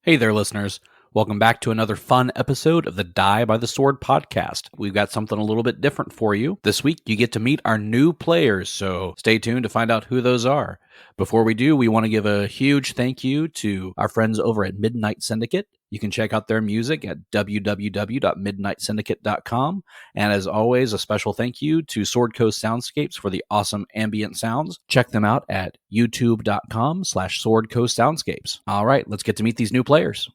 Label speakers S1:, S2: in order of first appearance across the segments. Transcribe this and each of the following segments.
S1: Hey there, listeners. Welcome back to another fun episode of the Die by the Sword podcast. We've got something a little bit different for you. This week, you get to meet our new players, so stay tuned to find out who those are. Before we do, we want to give a huge thank you to our friends over at Midnight Syndicate. You can check out their music at www.midnightsyndicate.com. And as always, a special thank you to Sword Coast Soundscapes for the awesome ambient sounds. Check them out at youtube.com/Sword Coast Soundscapes. All right, let's get to meet these new players.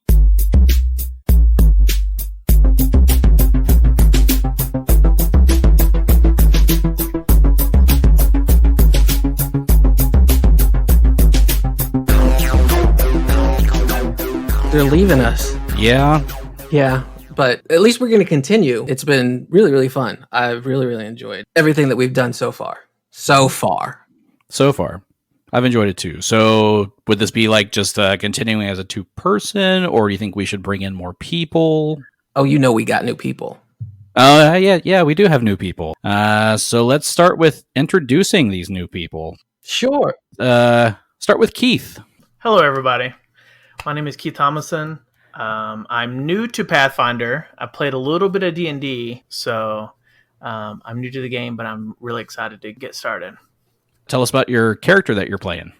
S2: They're leaving us.
S1: Yeah,
S2: but at least we're going to continue. It's been really, really fun. I've really enjoyed everything that we've done so far. So far.
S1: I've enjoyed it too. So would this be like just continuing as a two-person, or do you think we should bring in more people?
S2: Oh, we got new people.
S1: Yeah, we do have new people. So let's start with introducing these new people.
S2: Sure.
S1: Start with Keith.
S3: Hello, everybody. My name is Keith Thomason. I'm new to Pathfinder. I played a little bit of D&D, so I'm new to the game, but I'm really excited to get started.
S1: Tell us about your character that you're playing.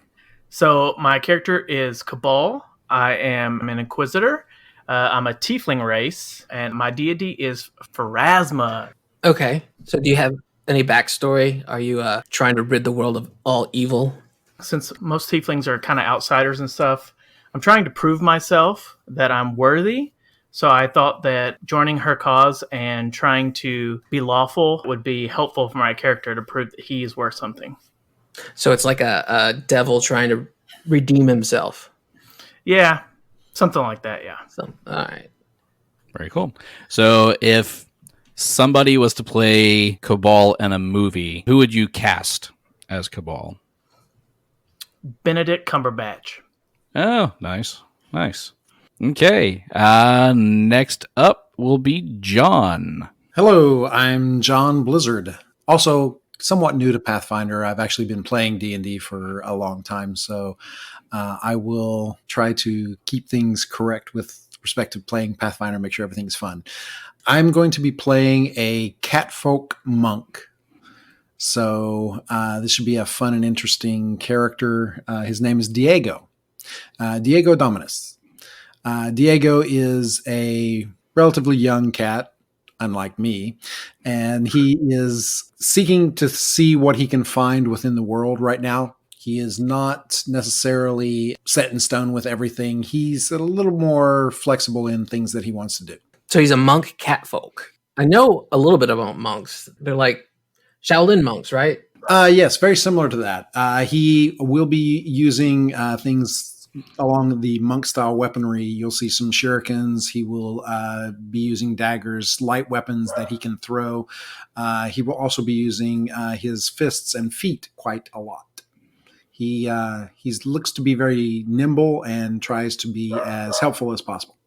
S3: So my character is Kabal. I'm an Inquisitor. I'm a Tiefling race, and my deity is Pharasma.
S2: Okay. So do you have any backstory? Are you trying to rid the world of all evil?
S3: Since most Tieflings are kind of outsiders and stuff, I'm trying to prove myself that I'm worthy. So I thought that joining her cause and trying to be lawful would be helpful for my character to prove that he is worth something.
S2: So it's like a devil trying to redeem himself.
S3: Yeah, something like that, yeah.
S2: So, all right.
S1: Very cool. So if somebody was to play Kabal in a movie, who would you cast as Kabal?
S3: Benedict Cumberbatch.
S1: Oh, nice. Okay. Next up will be John.
S4: Hello, I'm John Blizzard. Also, somewhat new to Pathfinder. I've actually been playing D&D for a long time, so I will try to keep things correct with respect to playing Pathfinder, make sure everything's fun. I'm going to be playing a catfolk monk. So this should be a fun and interesting character. His name is Diego. Diego Dominus. Diego is a relatively young cat, unlike me, and he is seeking to see what he can find within the world right now. He is not necessarily set in stone with everything. He's a little more flexible in things that he wants to do.
S2: So he's a monk catfolk. I know a little bit about monks. They're like Shaolin monks, right?
S4: Yes, very similar to that. He will be using things along the monk-style weaponry. You'll see some shurikens. He will be using daggers, light weapons that he can throw. He will also be using his fists and feet quite a lot. He looks to be very nimble and tries to be as helpful as possible.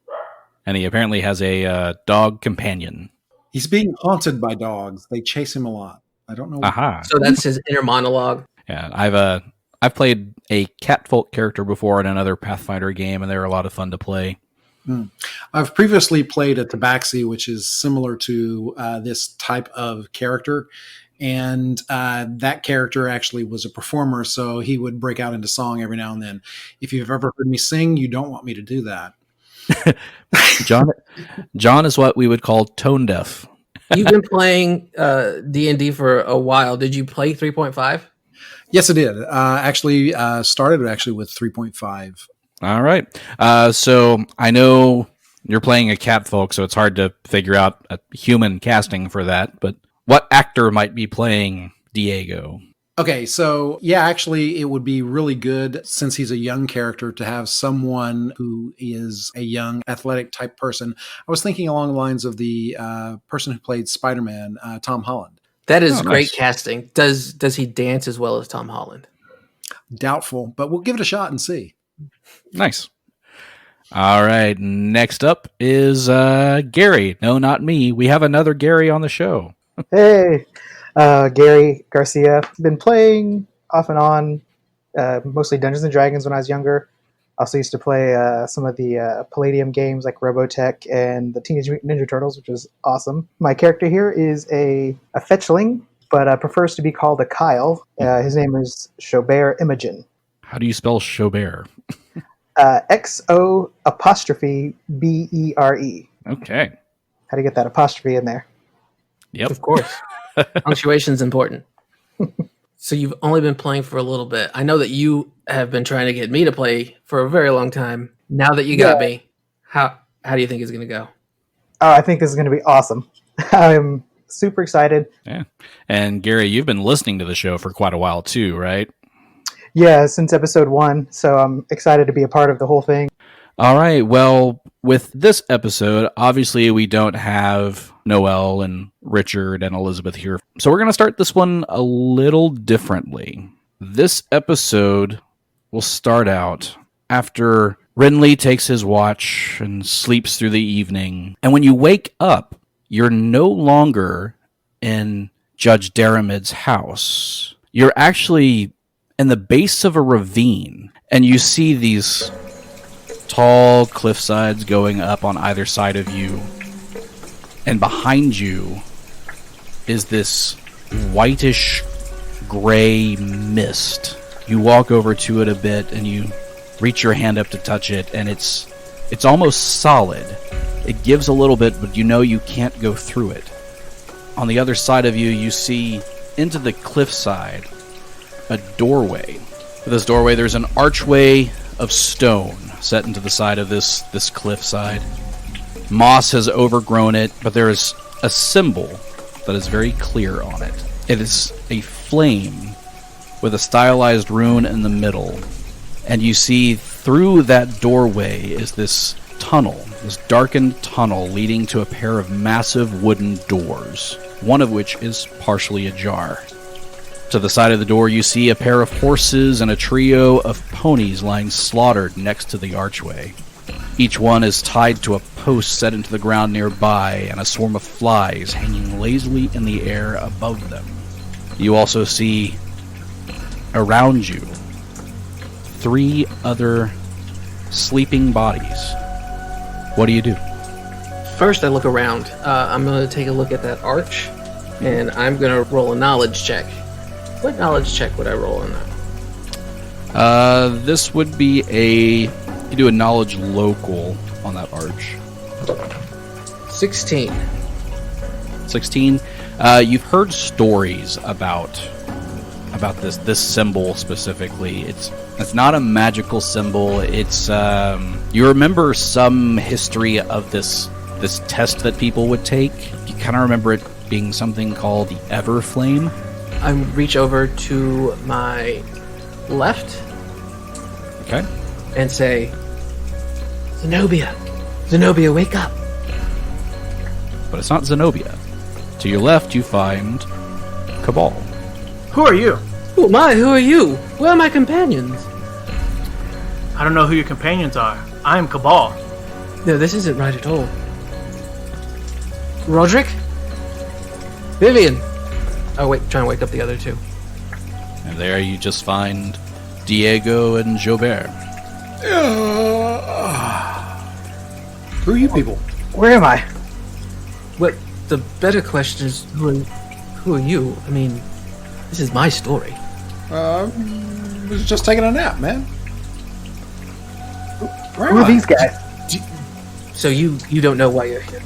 S1: And he apparently has a dog companion.
S4: He's being haunted by dogs. They chase him a lot. I don't know.
S1: Aha.
S2: So that's his inner monologue.
S1: Yeah, I've played a catfolk character before in another Pathfinder game, and they're a lot of fun to play.
S4: I've previously played a tabaxi, which is similar to this type of character. And that character actually was a performer, so he would break out into song every now and then. If you've ever heard me sing, you don't want me to do that.
S1: John is what we would call tone deaf.
S2: You've been playing D&D for a while. Did you play 3.5?
S4: Yes, I did. Started with 3.5.
S1: All right. So I know you're playing a catfolk, so it's hard to figure out a human casting for that. But what actor might be playing Diego?
S4: Okay, so yeah, actually, it would be really good since he's a young character to have someone who is a young athletic type person. I was thinking along the lines of the person who played Spider-Man, Tom Holland.
S2: That is great
S1: nice.
S2: casting. Does he dance as well as Tom Holland?
S4: Doubtful, but we'll give it a shot and see.
S1: Nice. All right. Next up is Gary. No, not me. We have another Gary on the show.
S5: Hey, Gary Garcia. Been playing off and on, mostly Dungeons and Dragons when I was younger. Also used to play some of the Palladium games like Robotech and the Teenage Mutant Ninja Turtles, which is awesome. My character here is a fetchling, but prefers to be called a Kyle. His name is Xo'bere Emogen.
S1: How do you spell Xo'bere?
S5: XO'Bere.
S1: Okay.
S5: How to get that apostrophe in there?
S1: Yep.
S2: Of course. Punctuation's important. So you've only been playing for a little bit. I know that you have been trying to get me to play for a very long time. Now that you got me, how do you think it's going to go?
S5: Oh, I think this is going to be awesome. I'm super excited.
S1: Yeah. And Gary, you've been listening to the show for quite a while too, right?
S5: Yeah, since episode 1, so I'm excited to be a part of the whole thing.
S1: All right. Well, with this episode, obviously we don't have Noelle and Richard and Elizabeth here. So we're going to start this one a little differently. This episode will start out after Renly takes his watch and sleeps through the evening. And when you wake up, you're no longer in Judge Daramid's house. You're actually in the base of a ravine, and you see these tall cliff sides going up on either side of you, and behind you is this whitish gray mist. You walk over to it a bit and you reach your hand up to touch it, and it's almost solid. It gives a little bit, but you know you can't go through it. On the other side of you, you see into the cliffside a doorway. For this doorway, there's an archway of stone set into the side of this cliffside. Moss has overgrown it, but there is a symbol that is very clear on it. It is a flame with a stylized rune in the middle. And you see through that doorway is this tunnel, this darkened tunnel leading to a pair of massive wooden doors, one of which is partially ajar. To the side of the door, you see a pair of horses and a trio of ponies lying slaughtered next to the archway. Each one is tied to a post set into the ground nearby, and a swarm of flies hanging lazily in the air above them. You also see, around you, 3 other sleeping bodies. What do you do?
S2: First, I look around. I'm going to take a look at that arch, and I'm going to roll a knowledge check. What knowledge check would I roll on that?
S1: This would be you do a knowledge local on that arch.
S2: 16.
S1: 16. You've heard stories about this symbol specifically. It's not a magical symbol. It's you remember some history of this test that people would take. You kind of remember it being something called the Everflame.
S2: I reach over to my left.
S1: Okay.
S2: And say, Zenobia, wake up.
S1: But it's not Zenobia. To your left, you find Kabal.
S3: Who are you?
S2: Who am I? Who are you? Where are my companions?
S3: I don't know who your companions are. I am Kabal.
S2: No, this isn't right at all. Roderick? Vivian. Oh, wait, try and wake up the other 2.
S1: And there you just find Diego and Xo'bere.
S4: Who are you people?
S5: Where am I?
S2: Well, the better question is, who are you? I mean, this is my story.
S4: Was just taking a nap, man. Where
S5: Who
S4: am
S5: are
S4: I?
S5: these guys?
S2: So you don't know why you're here.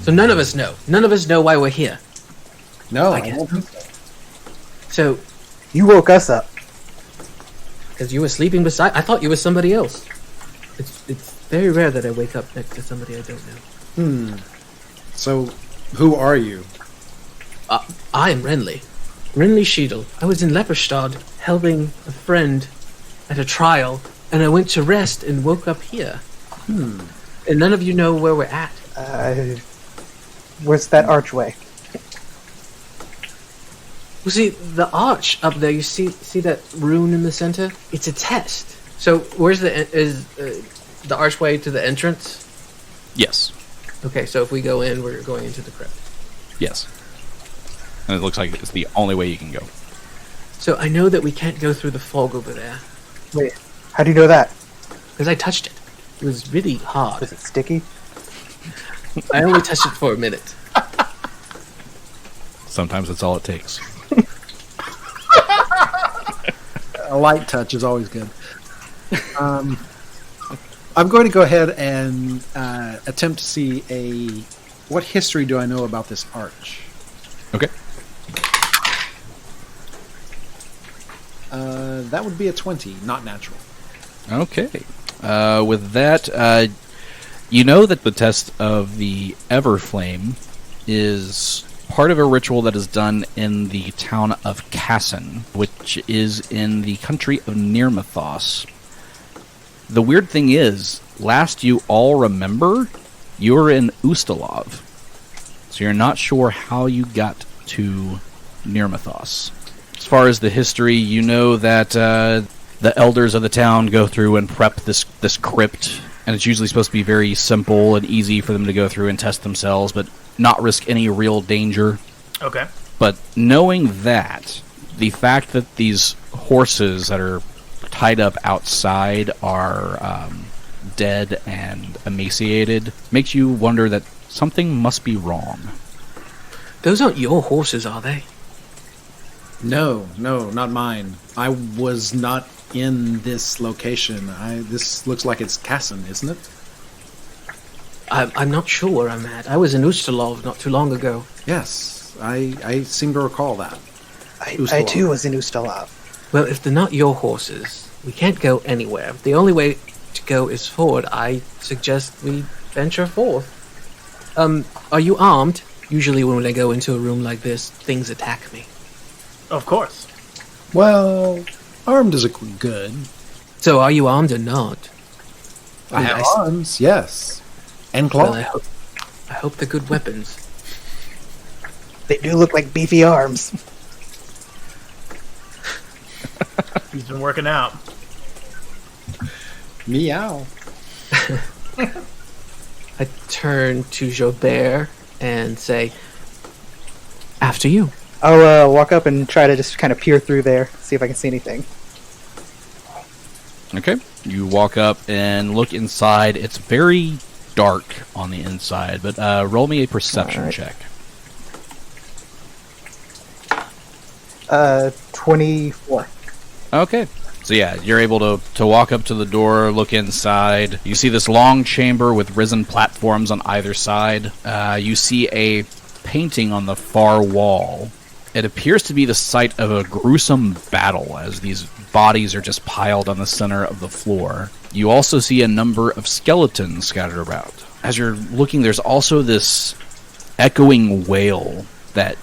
S2: So none of us know. None of us know why we're here.
S4: No,
S2: I guess. So,
S5: You woke us up.
S2: because you were sleeping beside... I thought you were somebody else. It's very rare that I wake up next to somebody I don't know.
S4: So, who are you?
S2: I am Renly. Renly Schädel. I was in Leperstad helping a friend at a trial, and I went to rest and woke up here. And none of you know where we're at.
S5: Where's that archway?
S2: Well, see, the arch up there, you see that rune in the center? It's a test. So, where's the archway to the entrance?
S1: Yes.
S2: Okay, so if we go in, we're going into the crypt.
S1: Yes. And it looks like it's the only way you can go.
S2: So I know that we can't go through the fog over there.
S5: Wait, how do you know that?
S2: because I touched it. It was really hard.
S5: Was it sticky?
S2: I only touched it for a minute.
S1: Sometimes that's all it takes.
S4: A light touch is always good. I'm going to go ahead and attempt to see what history do I know about this arch?
S1: Okay.
S4: That would be a 20, not natural.
S1: Okay. With that, you know that the test of the Everflame is part of a ritual that is done in the town of Kasson, which is in the country of Nirmathos. The weird thing is, last you all remember, you were in Ustalov. So you're not sure how you got to Nirmathos. As far as the history, you know that the elders of the town go through and prep this crypt, and it's usually supposed to be very simple and easy for them to go through and test themselves, but not risk any real danger.
S3: Okay.
S1: But knowing that, the fact that these horses that are tied up outside are dead and emaciated makes you wonder that something must be wrong.
S2: Those aren't your horses, are they?
S4: No, not mine. I was not in this location. This looks like it's Kasson, isn't it?
S2: I'm not sure where I'm at. I was in Ustalov not too long ago.
S4: Yes, I seem to recall that.
S5: I too was in Ustalov.
S2: Well, if they're not your horses, we can't go anywhere. The only way to go is forward. I suggest we venture forth. Are you armed? Usually when I go into a room like this, things attack me.
S3: Of course.
S4: Well, armed is good.
S2: So are you armed or not?
S4: I have arms, yes. And claws.
S2: Well, I hope they're good weapons.
S5: They do look like beefy arms.
S3: He's been working out.
S4: Meow.
S2: I turn to Xo'bere and say, after you.
S5: I'll walk up and try to just kind of peer through there, see if I can see anything.
S1: Okay. You walk up and look inside. It's very dark on the inside, but roll me a perception check.
S5: 24.
S1: Okay. So yeah, you're able to walk up to the door, look inside. You see this long chamber with risen platforms on either side. You see a painting on the far wall. It appears to be the site of a gruesome battle, as these bodies are just piled on the center of the floor. You also see a number of skeletons scattered about. As you're looking, there's also this echoing wail that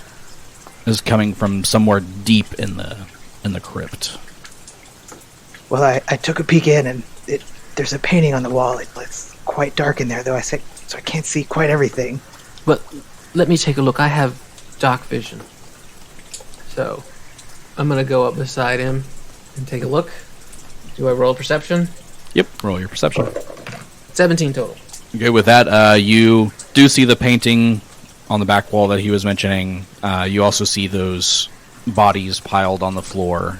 S1: is coming from somewhere deep in the crypt.
S5: Well, I took a peek in, and there's a painting on the wall. It's quite dark in there, though, so I can't see quite everything.
S2: Well, let me take a look. I have dark vision. So, I'm going to go up beside him and take a look. Do I roll perception?
S1: Yep, roll your perception.
S2: 17 total.
S1: Okay, with that, you do see the painting on the back wall that he was mentioning. You also see those bodies piled on the floor.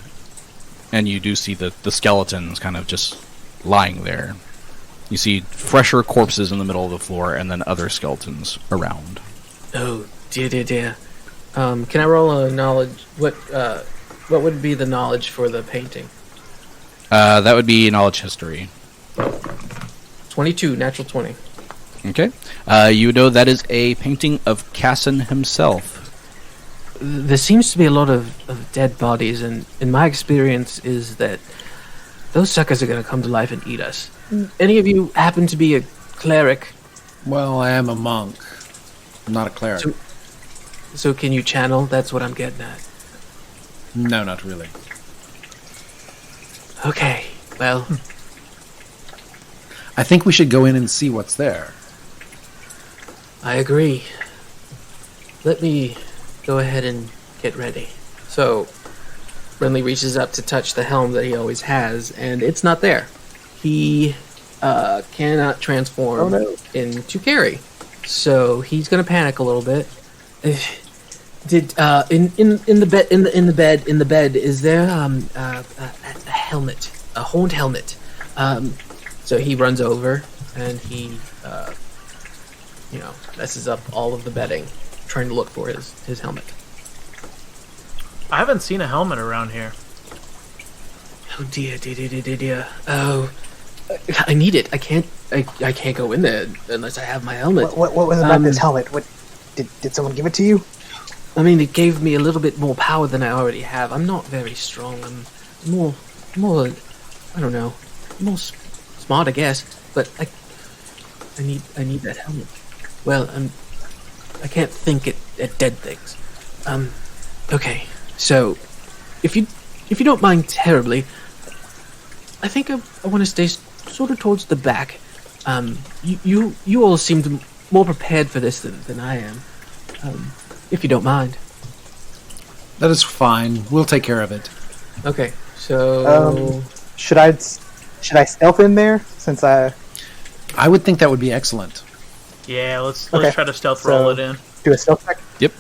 S1: And you do see the skeletons kind of just lying there. You see fresher corpses in the middle of the floor and then other skeletons around.
S2: Oh, dear. Can I roll a knowledge? What would be the knowledge for the painting?
S1: That would be knowledge history.
S2: 22, natural 20.
S1: Okay. You know that is a painting of Kasson himself.
S2: There seems to be a lot of dead bodies, and in my experience is that those suckers are going to come to life and eat us. Any of you happen to be a cleric?
S4: Well, I am a monk. I'm not a cleric.
S2: So can you channel? That's what I'm getting at.
S4: No, not really.
S2: Okay, well...
S4: I think we should go in and see what's there.
S2: I agree. Let me go ahead and get ready. So, Renly reaches up to touch the helm that he always has, and it's not there. He cannot transform into Carrie. So he's gonna panic a little bit. Did in the bed is there a helmet, a horned helmet, So he runs over and he, messes up all of the bedding, trying to look for his helmet.
S3: I haven't seen a helmet around here.
S2: Oh dear. Oh, I need it. I can't go in there unless I have my helmet.
S5: What was about this helmet? What did someone give it to you?
S2: I mean, it gave me a little bit more power than I already have. I'm not very strong. I'm more, I don't know, more smart, I guess. But I need that helmet. Well, I can't think at dead things. Okay. So, if you don't mind terribly, I think I want to stay sort of towards the back. You all seemed more prepared for this than I am. If you don't mind.
S4: That is fine. We'll take care of it.
S2: Okay. So
S5: should I stealth in there since I
S4: would think that would be excellent.
S3: Yeah, let's
S5: Okay.
S3: try to stealth roll it in.
S5: do a stealth check?
S1: Yep.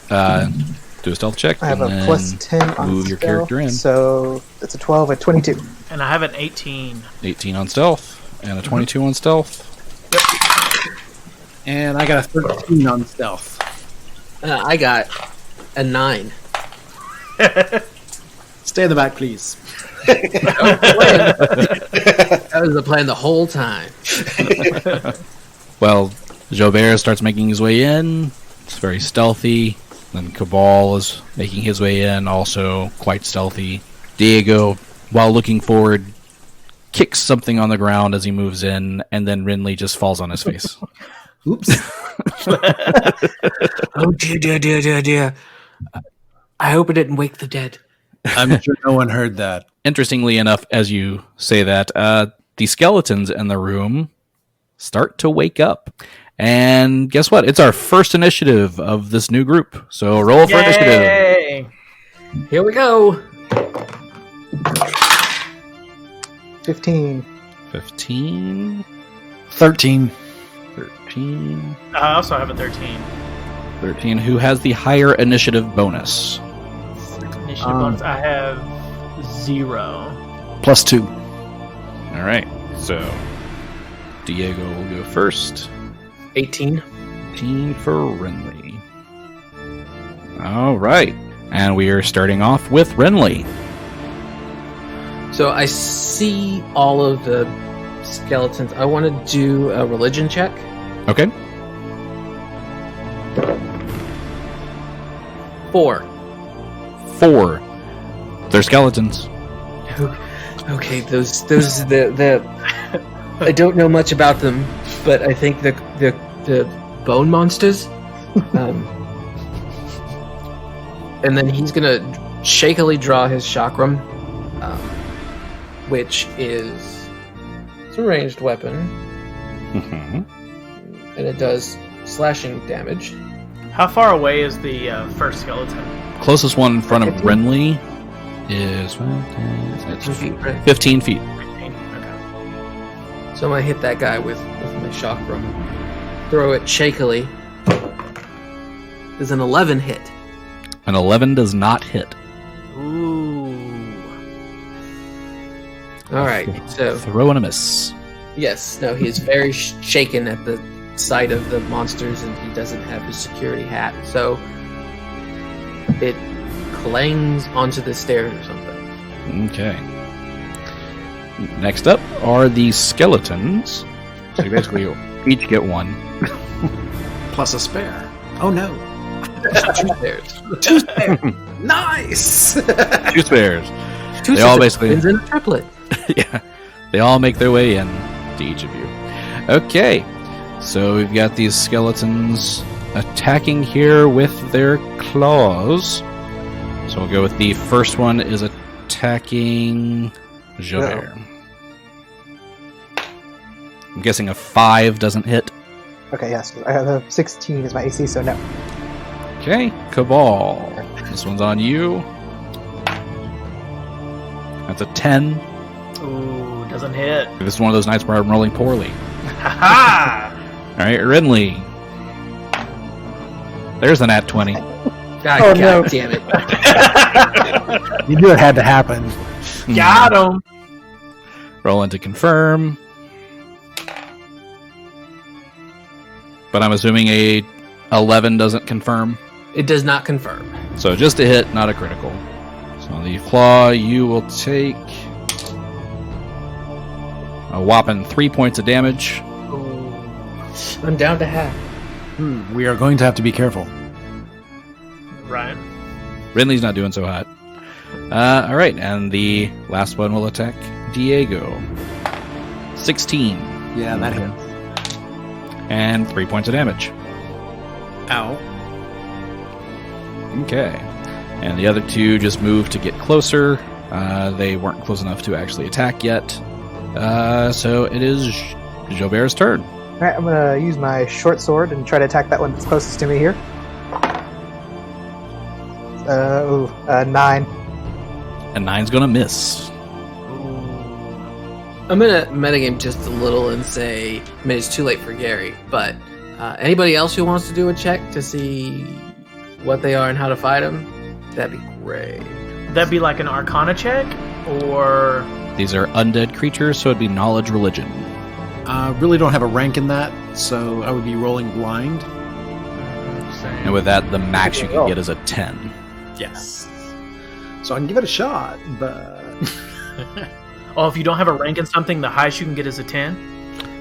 S1: Do a stealth check.
S5: I have
S1: and
S5: a
S1: then
S5: plus 10 on
S1: move your
S5: stealth,
S1: character in.
S5: So that's a 12 at 22.
S3: And I have an 18.
S1: 18 on stealth and a 22 on stealth.
S4: And I got a 13 on stealth.
S2: I got a 9.
S4: Stay in the back, please.
S2: That was the plan the whole time.
S1: Well, Xo'bere starts making his way in. It's very stealthy. Then Kabal is making his way in, also quite stealthy. Diego, while looking forward, kicks something on the ground as he moves in, and then Renly just falls on his face.
S4: Oops.
S2: Oh dear. I hope it didn't wake the dead.
S4: I'm sure no one heard that.
S1: Interestingly enough, as you say that, the skeletons in the room start to wake up. And guess what? It's our first initiative of this new group. So roll for initiative.
S3: Yay!
S2: Here we go.
S5: 15.
S1: 15,
S4: 13.
S1: 13,
S3: I also have a 13.
S1: 13. Who has the higher initiative bonus?
S3: Initiative bonus. I have 0.
S4: Plus 2.
S1: All right. So Diego will go first.
S2: 18.
S1: 18 for Renly. All right. And we are starting off with Renly.
S2: So I see all of the skeletons. I want to do a religion check.
S1: Okay.
S2: 4.
S1: 4. They're skeletons.
S2: Okay, those the I don't know much about them, but I think the bone monsters. And then he's gonna shakily draw his chakram, which is it's a ranged weapon,
S1: Mm-hmm.
S2: and it does slashing damage.
S3: How far away is the first skeleton?
S1: Closest one in front of
S5: 15?
S1: Renly is
S2: 15 feet, right?
S1: 15 feet.
S3: 15. Okay.
S2: So I'm gonna hit that guy with my chakram. Throw it shakily. Does an 11 hit?
S1: An 11 does not hit.
S3: Ooh.
S2: All right. So
S1: Throw and a miss.
S2: yes, no, he's very shaken at the sight of the monsters, and he doesn't have his security hat. So it clangs onto the stairs or something.
S1: Okay. Next up are the skeletons. So you basically each get one.
S4: Plus a spare. Oh no.
S2: 2 stairs.
S4: 2 spare. Nice.
S1: 2 spares.
S2: 2
S1: They all
S2: sets of
S1: basically-
S2: twins and a triplet.
S1: Yeah. They all make their way in to each of you. Okay. So we've got these skeletons attacking here with their claws. So we'll go with the first one is attacking Xo'bere. I'm guessing a 5 doesn't hit.
S5: Okay, yes. I have a 16 as my AC, so no.
S1: Okay, Kabal. This one's on you. That's a 10.
S3: Ooh, doesn't hit.
S1: This is one of those nights where I'm rolling poorly.
S3: Ha
S1: All right, Renly. There's an at 20.
S2: God
S5: no.
S2: damn it.
S5: You knew it had to happen.
S3: Got him.
S1: Rolling to confirm. But I'm assuming a 11 doesn't confirm.
S2: It does not confirm.
S1: So just a hit, not a critical. So on the claw, you will take a whopping 3 points of damage.
S2: I'm down to half.
S4: We are going to have to be careful.
S3: Right.
S1: Renly's not doing so hot. All right, and the last one will attack Diego. 16.
S4: Yeah, that hits.
S1: And 3 points of damage.
S4: Ow.
S1: Okay. And the other two just moved to get closer. They weren't close enough to actually attack yet. So it is Xo'bere's turn.
S5: All right, I'm going to use my short sword and try to attack that one that's closest to me here. 9.
S1: And 9's going to miss.
S2: I'm gonna metagame just a little and say, I mean, it's too late for Gary, but anybody else who wants to do a check to see what they are and how to fight them, that'd be great.
S3: That'd be like an Arcana check, or
S1: These are undead creatures, so it'd be knowledge religion.
S4: Really don't have a rank in that, so I would be rolling blind.
S1: And with that, the max you can get is a 10.
S4: Yes. So I can give it a shot, but...
S3: oh, if you don't have a rank in something, the highest you can get is a 10.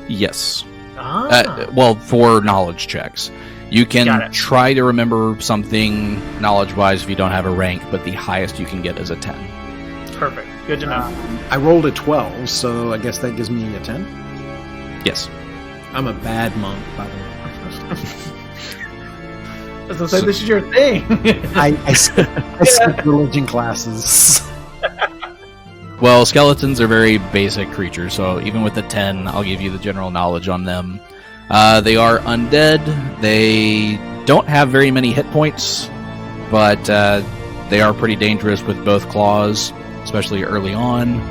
S1: Yes.
S3: Ah,
S1: Well, for knowledge checks. You
S3: Got
S1: can
S3: it.
S1: try to remember something knowledge-wise if you don't have a rank, but the highest you can get is a 10.
S3: perfect. Good to know.
S4: I rolled a 12, so I guess that gives me a 10.
S1: Yes.
S4: I'm a bad monk, by the way.
S3: As I say, this is your thing.
S4: I skip religion classes.
S1: Well, skeletons are very basic creatures, so even with the 10, I'll give you the general knowledge on them. They are undead. They don't have very many hit points, but they are pretty dangerous with both claws, especially early on.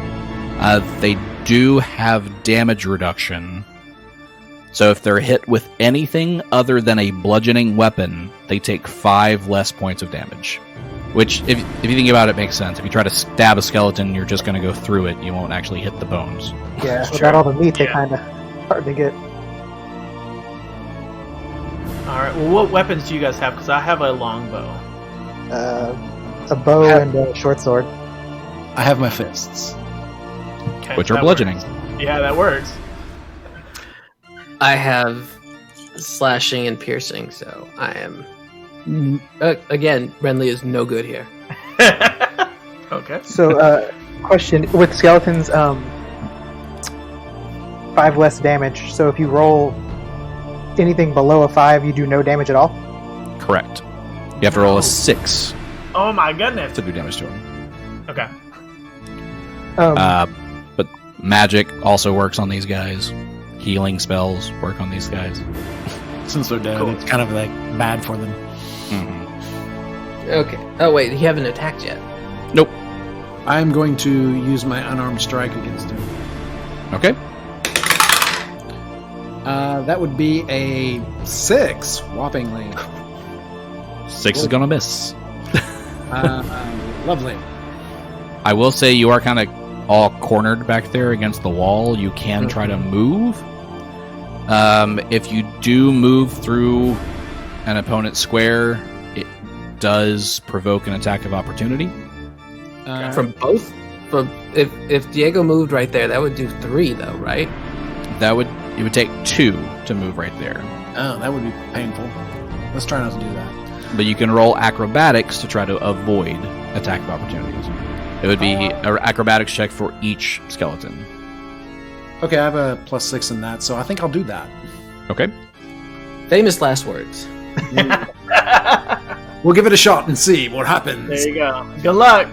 S1: They do have damage reduction. So if they're hit with anything other than a bludgeoning weapon, they take 5 less points of damage. Which, if you think about it, makes sense. If you try to stab a skeleton, you're just going to go through it. You won't actually hit the bones.
S5: Yeah,
S3: Sure.
S5: without all the meat, they're
S3: Yeah.
S5: kind of hard to get.
S3: All right. Well, what weapons do you guys have? Because I have a longbow.
S5: A bow and a short sword.
S4: I have my fists.
S3: Okay,
S1: Which are
S3: that
S1: bludgeoning.
S3: works. Yeah, that works.
S2: I have slashing and piercing, so I am... again, Renly is no good here.
S3: Okay.
S5: So, question with skeletons, 5 less damage. So if you roll anything below a 5, you do no damage at all.
S1: Correct. You have to roll a 6
S3: Oh my goodness.
S1: to do damage to him.
S3: Okay.
S1: But magic also works on these guys. Healing spells work on these guys.
S4: Since they're dead,
S3: Cool.
S4: it's kind of like bad for them.
S1: Mhm.
S2: Okay. Oh wait, you haven't attacked yet.
S1: Nope.
S4: I'm going to use my unarmed strike against him.
S1: Okay.
S4: That would be a 6, whoppingly.
S1: 6 is going to miss.
S4: Lovely.
S1: I will say you are kind of all cornered back there against the wall. You can try to move. If you do move through an opponent's square, it does provoke an attack of opportunity.
S2: From both? From if Diego moved right there, that would do 3 though, right?
S1: It would take 2 to move right there.
S4: Oh, that would be painful. Let's try not to do that.
S1: But you can roll acrobatics to try to avoid attack of opportunities. It would be an acrobatics check for each skeleton.
S4: Okay, I have a +6 in that, so I think I'll do that.
S1: Okay.
S2: Famous last words.
S4: We'll give it a shot and see what happens.
S3: There you go. Good luck.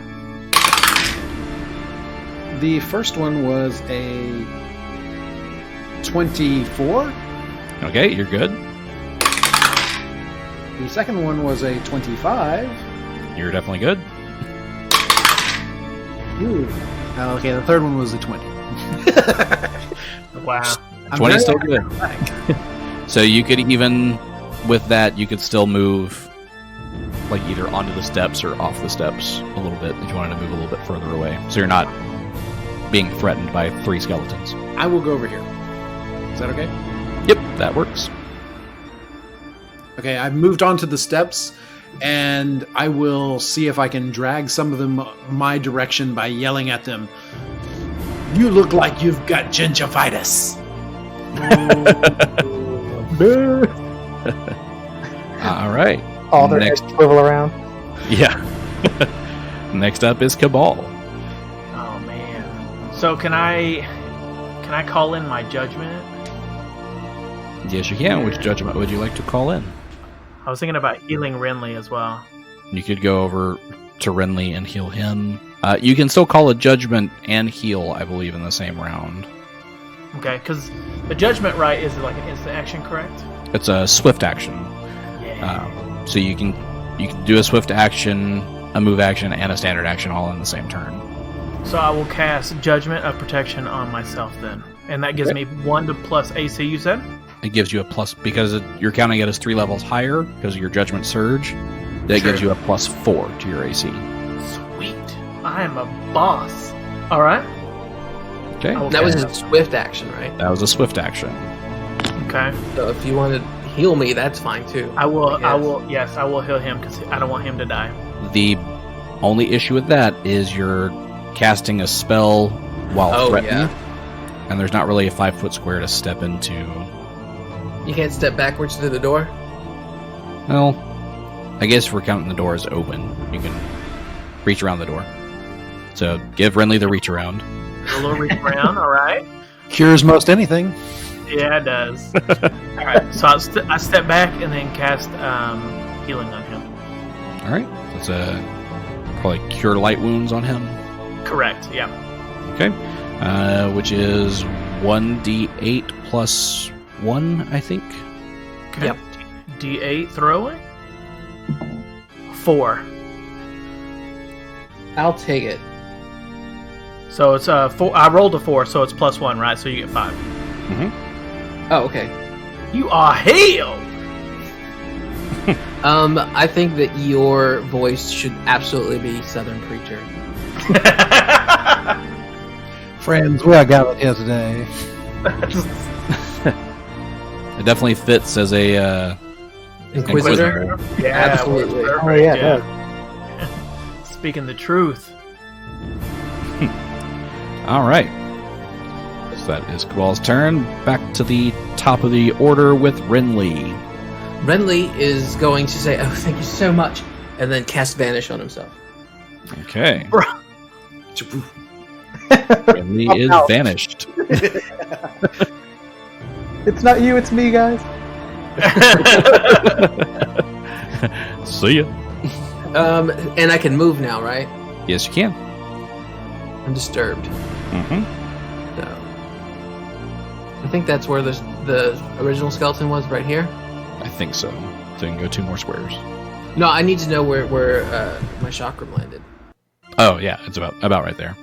S4: The first one was a 24.
S1: Okay, you're good.
S4: The second one was a 25.
S1: You're definitely good.
S4: Ooh. Okay, the third one was a 20.
S3: Wow.
S1: 20 is still good. So you could even, with that, you could still move, like either onto the steps or off the steps a little bit if you wanted to move a little bit further away. So you're not being threatened by 3 skeletons.
S4: I will go over here. Is that okay?
S1: Yep, that works.
S4: Okay, I've moved on to the steps, and I will see if I can drag some of them my direction by yelling at them. You look like you've got gingivitis.
S1: All right.
S5: All their heads swivel around.
S1: Yeah. Next up is Kabal.
S3: Oh man. So can I call in my judgment?
S1: Yes, you can. Which judgment would you like to call in?
S3: I was thinking about healing Renly as well.
S1: You could go over to Renly and heal him. You can still call a judgment and heal, I believe, in the same round.
S3: Okay, because the judgment right is like an instant action, correct?
S1: It's a swift action.
S3: Yeah.
S1: So you can do a swift action, a move action, and a standard action all in the same turn.
S3: So I will cast Judgment of Protection on myself then. And that gives me 1 to plus AC, you said?
S1: It gives you a plus, because you're counting it as 3 levels higher, because of your Judgment Surge, that gives you a +4 to your AC.
S3: Sweet. I am a boss. Alright.
S1: Okay.
S2: That was a swift action, right?
S1: That was a swift action.
S3: Okay.
S2: So if you want to heal me, that's fine too.
S3: I will heal him because I don't want him to die.
S1: The only issue with that is you're casting a spell while threatened, and there's not really a 5-foot square to step into.
S2: You can't step backwards through the door?
S1: Well, I guess if we're counting the door as open, you can reach around the door. So give Renly the reach around.
S3: A little reach around, alright?
S4: Cures most anything.
S3: Yeah, it does. Alright, so I step back and then cast healing on him.
S1: Alright, so it's probably cure light wounds on him.
S3: Correct, yeah.
S1: Okay, which is 1d8 plus 1, I think.
S3: Okay.
S2: Yep.
S3: D8 throwing? 4.
S2: I'll take it.
S3: So it's 4. I rolled a 4, so it's +1, right? So you get 5.
S1: Mm-hmm.
S2: Oh, okay.
S3: You are healed!
S2: I think that your voice should absolutely be Southern Preacher.
S4: Friends, we are gathered here today.
S1: It definitely fits as a
S2: Inquisitor?
S3: Yeah,
S2: Absolutely.
S3: perfect,
S5: Oh, yeah,
S3: yeah. Speaking the truth.
S1: All right. So that is Kabal's turn. Back to the top of the order with Renly.
S2: Renly is going to say, "Oh, thank you so much," and then cast Vanish on himself.
S1: Okay. Renly is
S5: Out.
S1: vanished.
S5: It's not you, it's me, guys.
S1: See ya.
S2: And I can move now, right?
S1: Yes, you can.
S2: I'm disturbed.
S1: Mm-hmm.
S2: So I think that's where the original skeleton was, right here.
S1: I think so. So you can go 2 more squares.
S2: No, I need to know where my chakram landed.
S1: Oh yeah, it's about right there.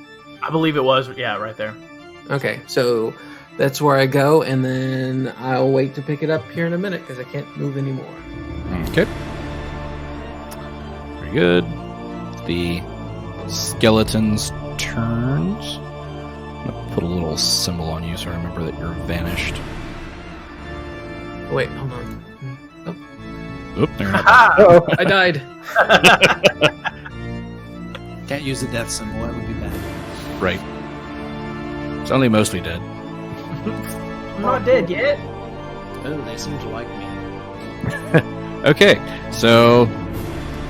S3: I believe it was, yeah, right there.
S2: Okay, so that's where I go, and then I'll wait to pick it up here in a minute because I can't move anymore.
S1: Okay. Very good. The skeleton's turns. I'm gonna put a little symbol on you so I remember that you're vanished.
S2: Wait, hold on.
S1: Oop, there.
S5: Uh-oh.
S2: I died.
S4: Can't use the death symbol, that would be bad.
S1: Right. It's only mostly dead.
S3: I'm not dead yet.
S4: Oh, they seem to like me.
S1: Okay, so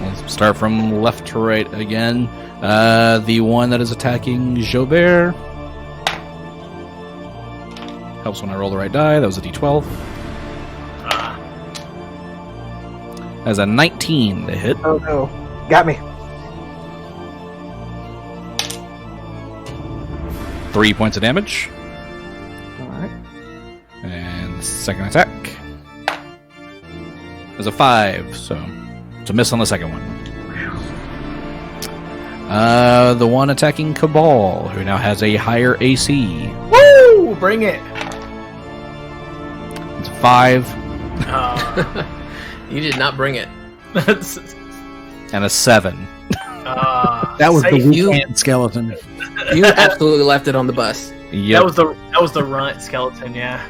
S1: let's start from left to right again. The one that is attacking Xo'bere. Helps when I roll the right die. That was a d12. As a 19 to hit.
S5: Oh no. Got me.
S1: 3 points of damage.
S5: Alright.
S1: And second attack is a 5, so it's a miss on the second one. The one attacking Kabal, who now has a higher AC.
S3: Woo! Bring it!
S1: It's a 5
S2: You did not bring it.
S1: and a 7.
S4: That was the
S3: safe.
S4: weak-hand skeleton.
S2: You absolutely left it on the bus.
S1: Yep.
S3: That was the runt skeleton, yeah.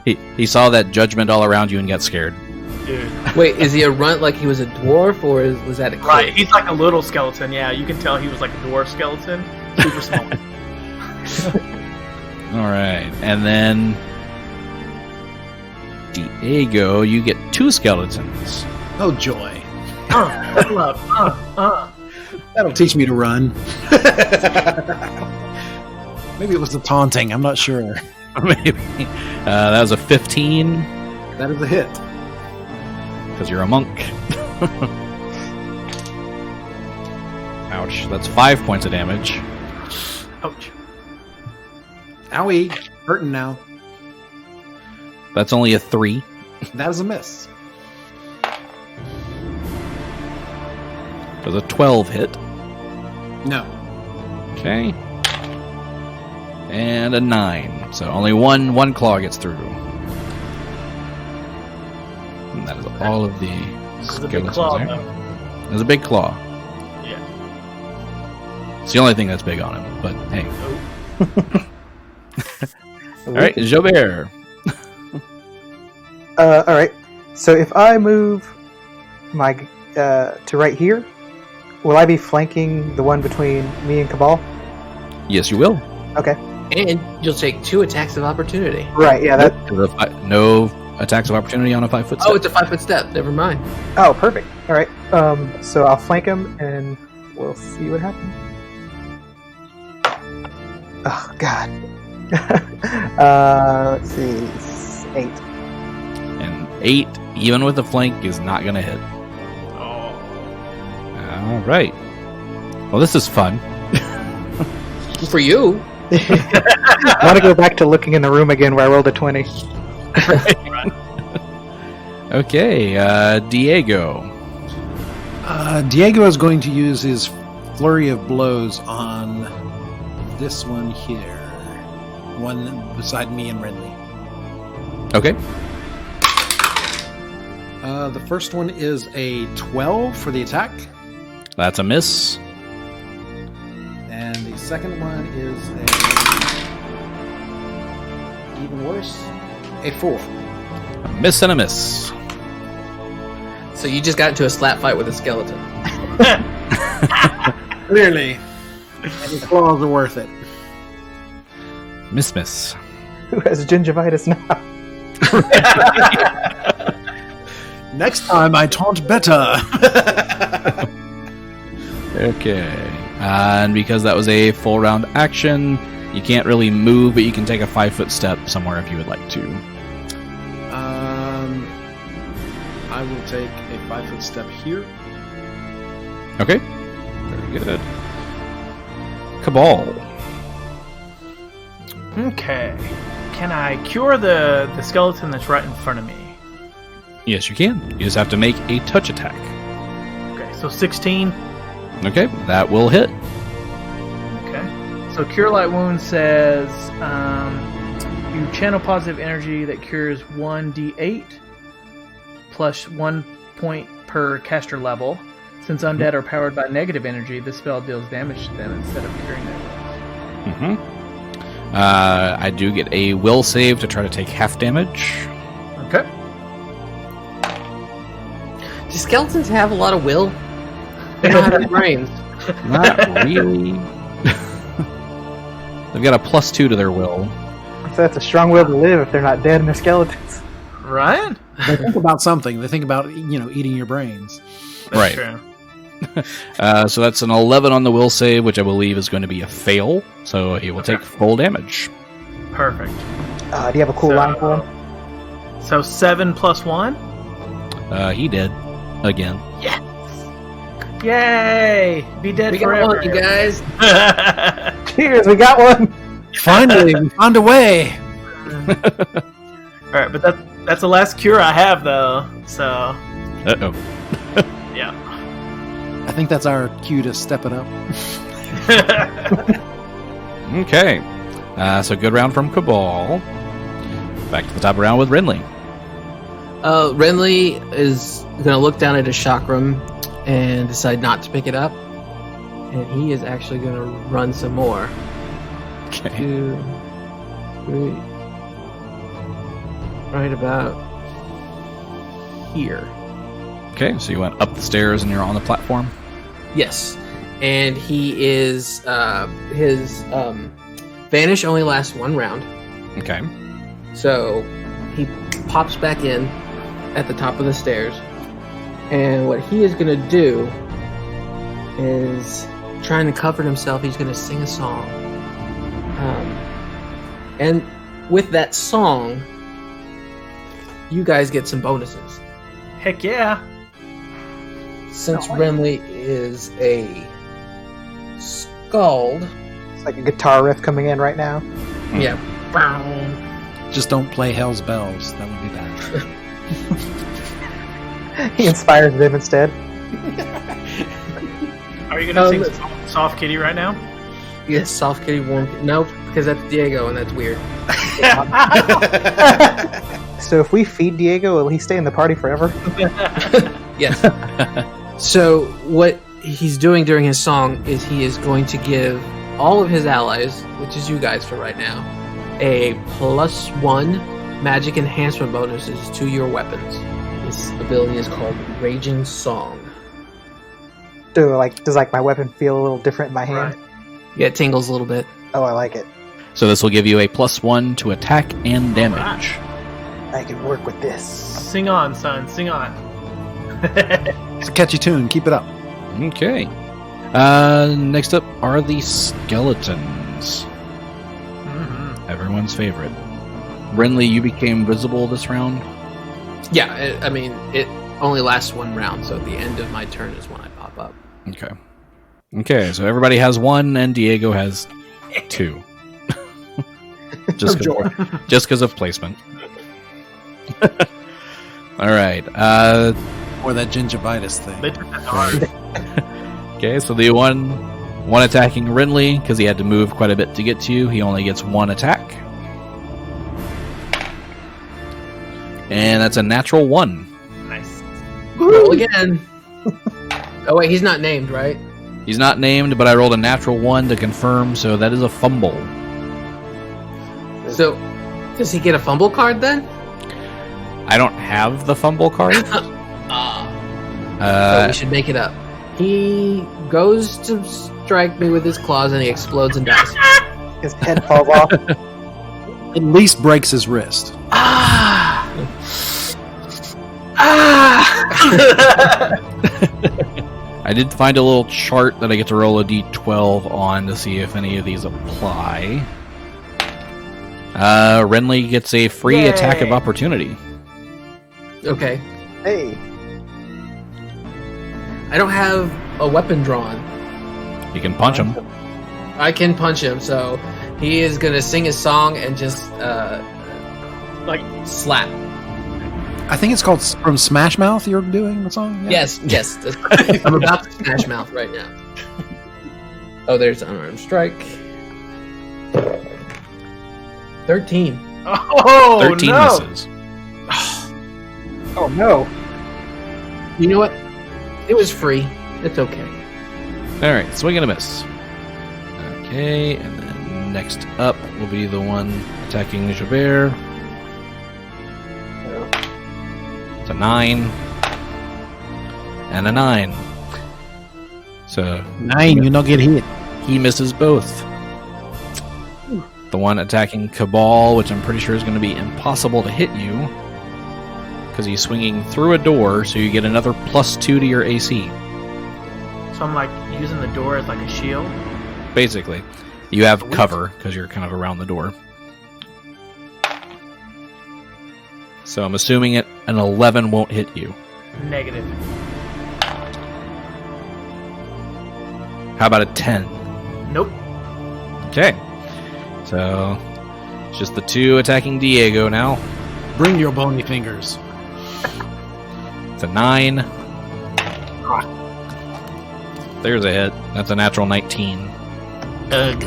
S1: He saw that judgment all around you and got scared.
S3: dude.
S2: Wait, is he a runt like he was a dwarf, or was that a kid?
S3: Right, he's like a little skeleton. Yeah, you can tell he was like a dwarf skeleton, super small.
S1: All right, and then Diego, you get 2 skeletons.
S4: Oh, joy.
S3: Buckle up.
S4: That'll teach me to run. Maybe it was the taunting. I'm not sure.
S1: Maybe. That was a 15
S4: That is a hit.
S1: because you're a monk. Ouch. That's 5 points of damage.
S3: Ouch.
S4: Owie. Hurting now.
S1: That's only a 3.
S4: That is a miss.
S1: Does a 12 hit?
S4: No.
S1: Okay. And a 9. So only one claw gets through. And that is all of the
S3: It's a big
S1: skeletons
S3: claw,
S1: there.
S3: though.
S1: There's a big claw.
S3: Yeah.
S1: It's the only thing that's big on him, but hey.
S3: Oh.
S1: Alright, Xo'bere.
S5: All right. So if I move my to right here, will I be flanking the one between me and Kabal?
S1: Yes, you will.
S5: Okay.
S2: And you'll take 2 attacks of opportunity.
S5: Right. Yeah. That.
S1: No attacks of opportunity on a 5-foot step.
S2: Oh, it's a 5-foot step. Never mind.
S5: Oh, perfect. All right. So I'll flank him, and we'll see what happens. Oh God. Let's see. 8.
S1: And 8, even with the flank, is not going to hit.
S3: Oh.
S1: All right. Well, this is fun.
S2: For you.
S5: I want to go back to looking in the room again where I rolled a 20.
S1: Okay, Diego.
S4: Diego is going to use his flurry of blows on this one here. One beside me and Renly.
S1: Okay.
S4: The first one is a 12 for the attack.
S1: That's a miss.
S4: And the second one is even worse, a 4.
S1: A miss and a miss.
S2: So you just got into a slap fight with a skeleton.
S4: Clearly. And his claws are worth it.
S1: Miss.
S5: Who has gingivitis now?
S4: Next time I taunt better.
S1: Okay. And because that was a full round action, you can't really move, but you can take a 5-foot step somewhere if you would like to.
S4: I will take a 5-foot step here.
S1: Okay. Very good. Kabal.
S3: Okay. Can I cure the skeleton that's right in front of me?
S1: Yes, you can. You just have to make a touch attack.
S3: Okay, so 16.
S1: Okay, that will hit.
S3: Okay. So Cure Light Wound says you channel positive energy that cures 1d8 plus 1 point per caster level. Since undead are powered by negative energy, this spell deals damage to them instead of curing their wounds.
S1: I do get a will save to try to take half damage.
S3: Okay.
S2: Do skeletons have a lot of will? They don't have any brains.
S1: Not really. They've got a +2 to their will.
S5: So that's a strong will to live if they're not dead and they're skeletons.
S3: Right?
S4: They think about something. They think about, eating your brains.
S3: That's
S1: Right.
S3: true.
S1: So that's an 11 on the will save, which I believe is going to be a fail. So he will take full damage.
S3: Perfect.
S5: Do you have a cool
S3: So-
S5: line for him?
S3: So 7 plus 1?
S1: He did. Again.
S3: Yay! Be dead
S2: We got
S3: forever.
S2: one, you guys.
S5: Cheers, we got one!
S4: Finally, we found a way.
S3: Alright, but that's the last cure I have, though. So,
S1: Uh-oh.
S3: yeah.
S4: I think that's our cue to step it up.
S1: Okay. So good round from Kabal. Back to the top round with Renly.
S2: Renly is going to look down at his chakram and decide not to pick it up. And he is actually going to run some more.
S1: Okay.
S2: 2, 3. Right about here.
S1: Okay, so you went up the stairs and you're on the platform.
S2: Yes, and he is his vanish only lasts 1 round,
S1: Okay.
S2: so he pops back in at the top of the stairs, and what he is gonna do is trying to comfort himself. He's gonna sing a song, and with that song, you guys get some bonuses.
S3: Heck yeah.
S2: Since Renly is a skald,
S5: It's like a guitar riff coming in right now.
S2: yeah.
S4: Just don't play Hell's Bells. That would be bad.
S5: He inspires them instead.
S3: Are you gonna
S2: Um,
S3: sing Soft Kitty right now?
S2: Yes, soft kitty, warm kitty. No, because that's Diego, and that's weird.
S5: So if we feed Diego, will he stay in the party forever?
S2: Yes. So what he's doing during his song is he is going to give all of his allies, which is you guys for right now, a +1 magic enhancement bonuses to your weapons. This ability is called Raging Song.
S5: Does my weapon feel a little different in my hand?
S2: Yeah, it tingles a little bit.
S5: Oh, I like it.
S1: So this will give you a +1 to attack and damage.
S5: I can work with this.
S3: Sing on, son. Sing on.
S4: It's a catchy tune. Keep it up.
S1: Okay. Next up are the skeletons. Everyone's favorite. Renly, you became visible this round.
S2: Yeah, it only lasts 1 round, so at the end of my turn is when I pop up.
S1: Okay. Okay, so everybody has 1 and Diego has 2. Just because of placement. All right.
S4: Or that gingivitis thing.
S3: They took that hard.
S1: Okay, so the one attacking Renly, because he had to move quite a bit to get to you, he only gets 1 attack. And that's a natural 1.
S3: Nice.
S2: Roll again. Oh wait, he's not named, right?
S1: He's not named, but I rolled a natural 1 to confirm, so that is a fumble.
S2: So, does he get a fumble card then?
S1: I don't have the fumble card.
S2: So we should make it up. He goes to strike me with his claws and he explodes and dies.
S5: His head falls off.
S4: At least breaks his wrist.
S2: Ah!
S1: I did find a little chart that I get to roll a d12 on to see if any of these apply. Renly gets a free
S3: Yay.
S1: attack of opportunity.
S2: Okay.
S5: Hey.
S2: I don't have a weapon drawn.
S1: You can punch him.
S2: I can punch him, so he is gonna sing his song and just
S3: Like,
S2: slap.
S4: I think it's called From Smash Mouth you're doing the song? Yeah.
S2: Yes. I'm about to smash mouth right now. Oh, there's unarmed strike. 13.
S3: oh,
S1: 13
S3: no.
S1: misses.
S5: Oh no.
S2: You know what? It was free. It's okay.
S1: Alright, swing and a miss. Okay, and then next up will be the one attacking Xo'bere. It's a 9. And a 9. So
S4: 9, you not get hit.
S1: he misses both. The one attacking Kabal, which I'm pretty sure is going to be impossible to hit you, because he's swinging through a door, so you get another +2 to your AC.
S3: So I'm like using the door as like a shield.
S1: Basically, you have cover because you're kind of around the door. So I'm assuming an 11 won't hit you.
S3: Negative.
S1: How about a 10?
S3: Nope.
S1: Okay. So it's just the 2 attacking Diego now.
S4: Bring your bony fingers.
S1: It's a 9. There's a hit. That's a natural 19.
S2: Ugh.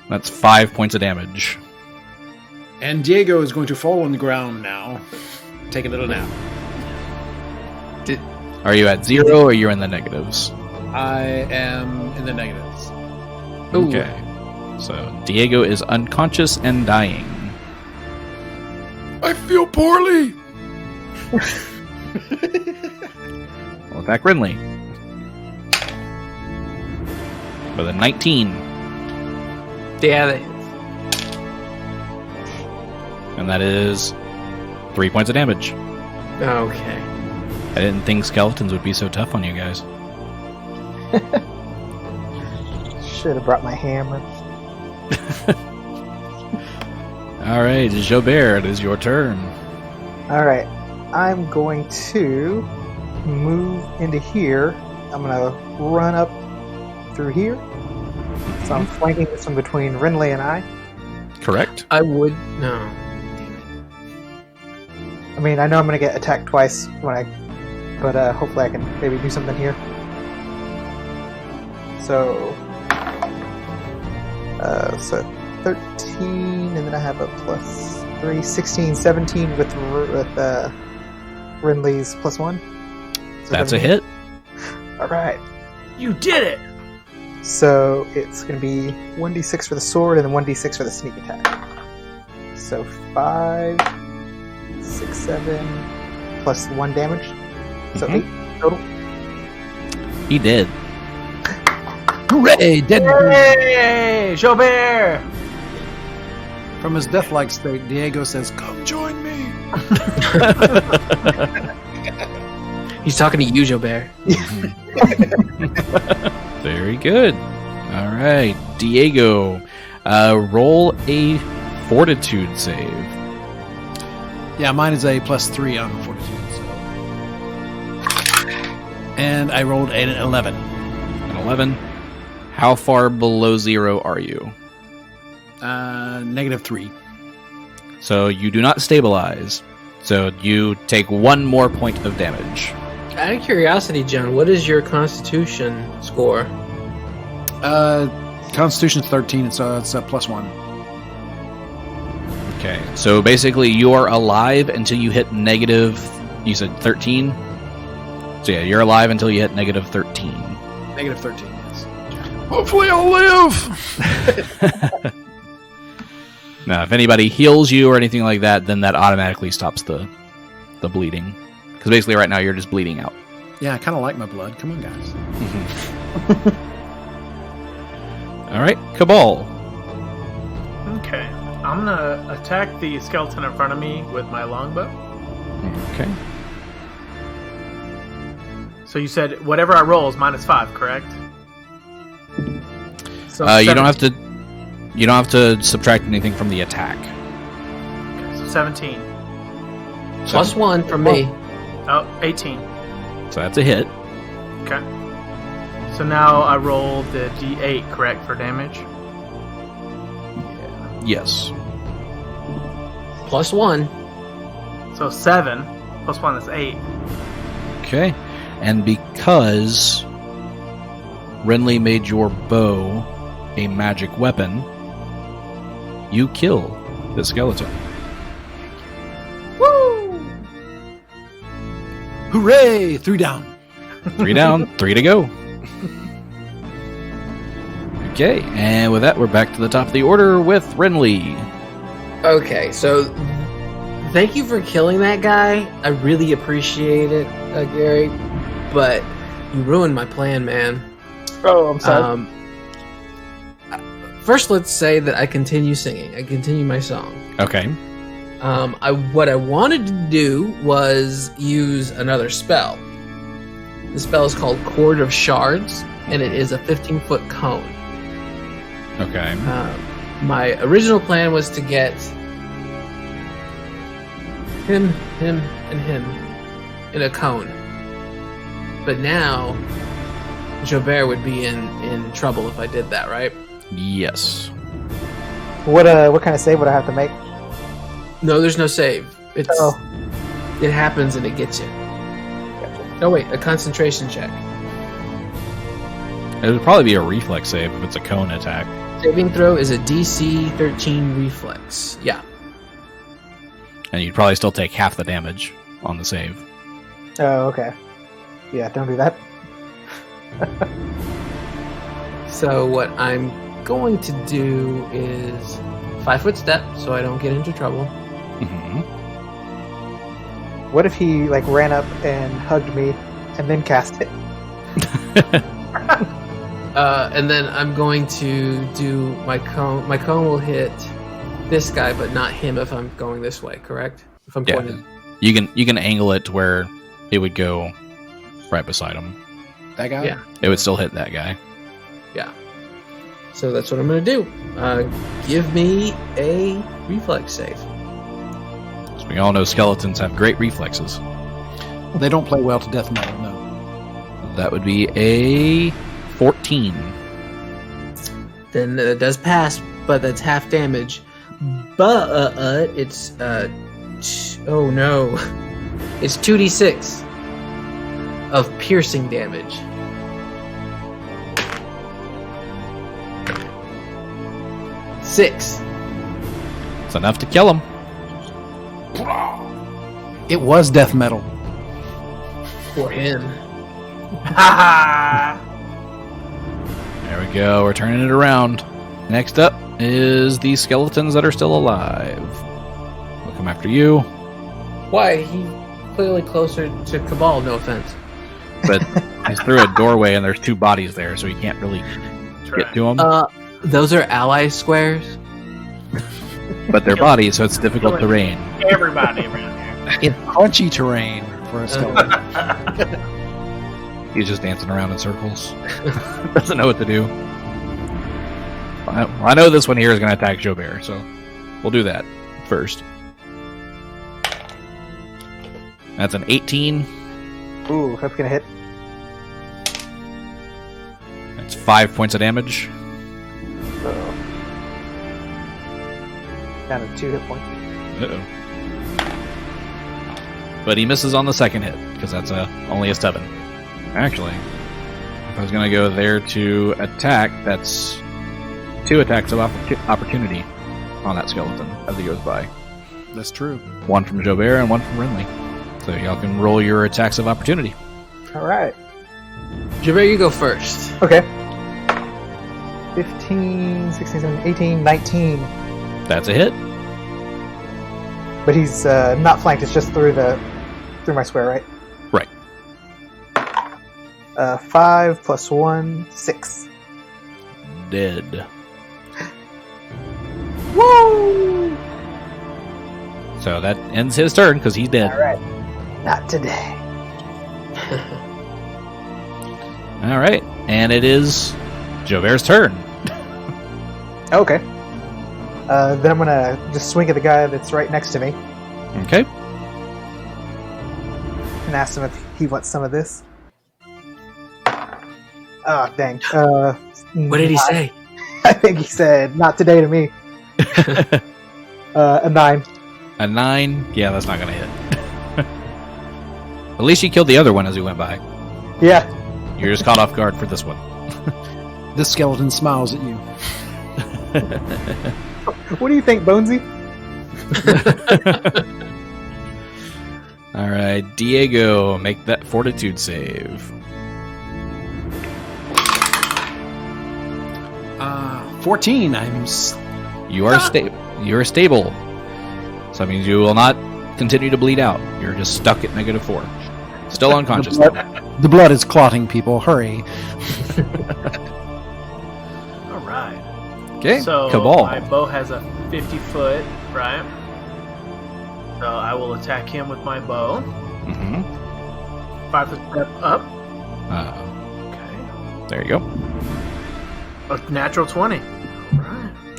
S1: That's 5 points of damage.
S4: And Diego is going to fall on the ground now. Take a little nap.
S1: Are you at 0 or you're in the negatives?
S4: I am in the negatives.
S2: Ooh.
S1: Okay. So Diego is unconscious and dying.
S4: I feel poorly.
S1: We'll attack Renly. With a 19.
S2: Yeah,
S1: And that is 3 points of damage.
S2: okay.
S1: I didn't think skeletons would be so tough on you guys.
S5: Should have brought my hammer.
S1: Alright, Xo'bere, it is your turn.
S5: All right, I'm going to move into here. I'm gonna run up through here. So I'm flanking this one between Renly and I.
S1: Correct.
S2: I would no.
S5: I mean, I know I'm gonna get attacked twice but hopefully I can maybe do something here. So 13, and then I have a plus 3, 16, 17 with Renly's plus 1. So
S1: That's a
S5: 17.
S1: hit.
S5: All right.
S3: You did it!
S5: So it's going to be 1d6 for the sword and then 1d6 for the sneak attack. So 5, 6, 7, plus 1 damage. So 8 total.
S1: He did.
S4: Hooray! Dead.
S3: Hey, Xo'bere!
S4: From his death-like state, Diego says, "Come join me."
S2: He's talking to you, Xo'bere.
S1: Very good. Alright, Diego. Roll a fortitude save.
S4: Yeah, mine is a plus 3 on fortitude. So. And I rolled an 11.
S1: An 11. How far below 0 are you?
S4: -3.
S1: So you do not stabilize. So you take 1 more point of damage.
S2: Out of curiosity, John, what is your Constitution score?
S4: Constitution's 13, so it's a plus 1.
S1: Okay, so basically you are alive until you hit negative, you said 13? So yeah, you're alive until you hit negative 13.
S4: -13, yes. Hopefully I'll live!
S1: Now, if anybody heals you or anything like that, then that automatically stops the bleeding. Because basically right now you're just bleeding out.
S4: Yeah, I kind of like my blood. Come on, guys.
S1: Alright, Kabal.
S3: Okay. I'm gonna attack the skeleton in front of me with my longbow.
S1: Okay.
S3: So you said whatever I roll is -5, correct? So
S1: You don't have to. You don't have to subtract anything from the attack.
S3: Okay, so 17.
S2: Plus 1 from me.
S3: Oh, 18.
S1: So that's a hit.
S3: Okay. So now I roll the d8, correct, for damage?
S1: Yes.
S2: Plus 1.
S3: So 7 plus 1 is 8.
S1: Okay. And because Renly made your bow a magic weapon, you kill the skeleton.
S2: Woo!
S4: Hooray! 3 down.
S1: 3 down, 3 to go. Okay, and with that, we're back to the top of the order with Renly.
S2: Okay, so thank you for killing that guy. I really appreciate it, Gary. But you ruined my plan, man.
S5: Oh, I'm sorry.
S2: First, let's say that I continue singing. I continue my song.
S1: Okay.
S2: What I wanted to do was use another spell. The spell is called Chord of Shards, and it is a 15-foot cone.
S1: Okay.
S2: My original plan was to get him, and him in a cone. But now, Xo'bere would be in trouble if I did that, right?
S1: Yes.
S5: What kind of save would I have to make?
S2: No, there's no save. It happens and it gets you. Oh wait, a concentration check.
S1: It would probably be a reflex save if it's a cone attack.
S2: Saving throw is a DC 13 reflex. Yeah.
S1: And you'd probably still take half the damage on the save.
S5: Oh, okay. Yeah, don't do that.
S2: So what I'm going to do is 5-foot step so I don't get into trouble.
S1: Mm-hmm.
S5: What if he like ran up and hugged me and then cast it?
S2: And then I'm going to do my cone. My cone will hit this guy, but not him if I'm going this way, correct? If I'm
S1: Yeah.
S2: pointed.
S1: You can angle it to where it would go right beside him.
S4: That guy?
S2: Yeah.
S1: It would still hit that guy.
S2: Yeah. So that's what I'm going to do. Give me a reflex save.
S1: So we all know skeletons have great reflexes.
S4: They don't play well to death metal, no.
S1: That would be a 14.
S2: Then it does pass, but that's half damage. But it's oh no, it's 2d6 of piercing damage. Six.
S1: It's enough to kill him.
S4: It was death metal.
S2: For him.
S1: There we go. We're turning it around. Next up is the skeletons that are still alive. We'll come after you.
S2: Why? He's clearly closer to Kabal, no offense.
S1: But he's through a doorway and there's two bodies there, so you can't really get to them.
S2: Those are ally squares.
S1: But they're bodies, so it's difficult terrain.
S3: Everybody around here.
S4: It's crunchy terrain for a skeleton.
S1: He's just dancing around in circles. Doesn't know what to do. I know this one here is going to attack Xo'bere, so we'll do that first. That's an 18.
S5: Ooh, that's gonna hit.
S1: That's 5 points of damage.
S5: So down to 2 hit points.
S1: Uh-oh. But he misses on the second hit, because that's only a 7. Actually, if I was going to go there to attack, that's 2 attacks of opportunity on that skeleton as he goes by.
S4: That's true.
S1: One from Xo'bere and one from Renly. So y'all can roll your attacks of opportunity.
S5: All right.
S2: Xo'bere, you go first.
S5: Okay. 15, 16, 17, 18, 19.
S1: That's a hit.
S5: But he's not flanked. It's just through my square, right?
S1: Right.
S5: 5 plus 1, 6.
S1: Dead.
S5: Woo!
S1: So that ends his turn because he's dead.
S5: All right. Not today.
S1: All right. And it is Xo'bere's turn.
S5: Okay. Then I'm gonna just swing at the guy that's right next to me
S1: Okay.
S5: and ask him if he wants some of this. Oh, dang.
S2: What did he say?
S5: I think he said, not today to me. A 9.
S1: A 9. Yeah, that's not going to hit. At least you killed the other one as he went by.
S5: Yeah.
S1: You're just caught off guard for this one.
S4: This skeleton smiles at you.
S5: What do you think, Bonesy?
S1: All right, Diego, make that fortitude save.
S4: 14.
S1: You are stable. So that means you will not continue to bleed out. You're just stuck at -4. Still unconscious.
S4: The blood is clotting, people. Hurry.
S3: All right.
S1: Okay,
S3: So
S1: Kabal.
S3: my bow has a 50-foot, right? So I will attack him with my bow.
S1: Mm-hmm.
S3: 5-foot step up. Okay.
S1: There you go.
S3: A natural 20.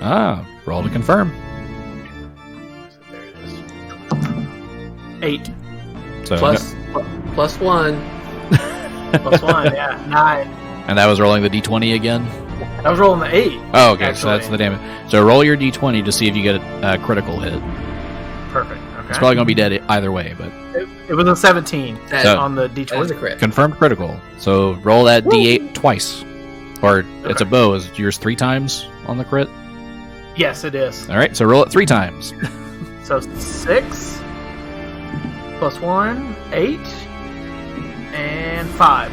S3: All right.
S1: Roll to confirm.
S3: So there it is. 8
S1: So
S2: Plus 1.
S3: plus 1, yeah, 9.
S1: and that was rolling the d20 again.
S3: I was rolling the 8.
S1: Oh, okay, so
S3: Actually.
S1: that's the damage. So roll your d20 to see if you get a critical hit.
S3: Perfect. Okay.
S1: It's probably going to be dead either way, but
S3: It was a 17
S1: So-
S3: on the
S2: That is a
S3: D20.
S2: crit.
S1: confirmed critical. So roll that d8 twice. Or it's a bow. Is yours 3 times on the crit?
S3: Yes, it is.
S1: All right, so roll it 3 times.
S3: So 6 plus 1, 8, and 5.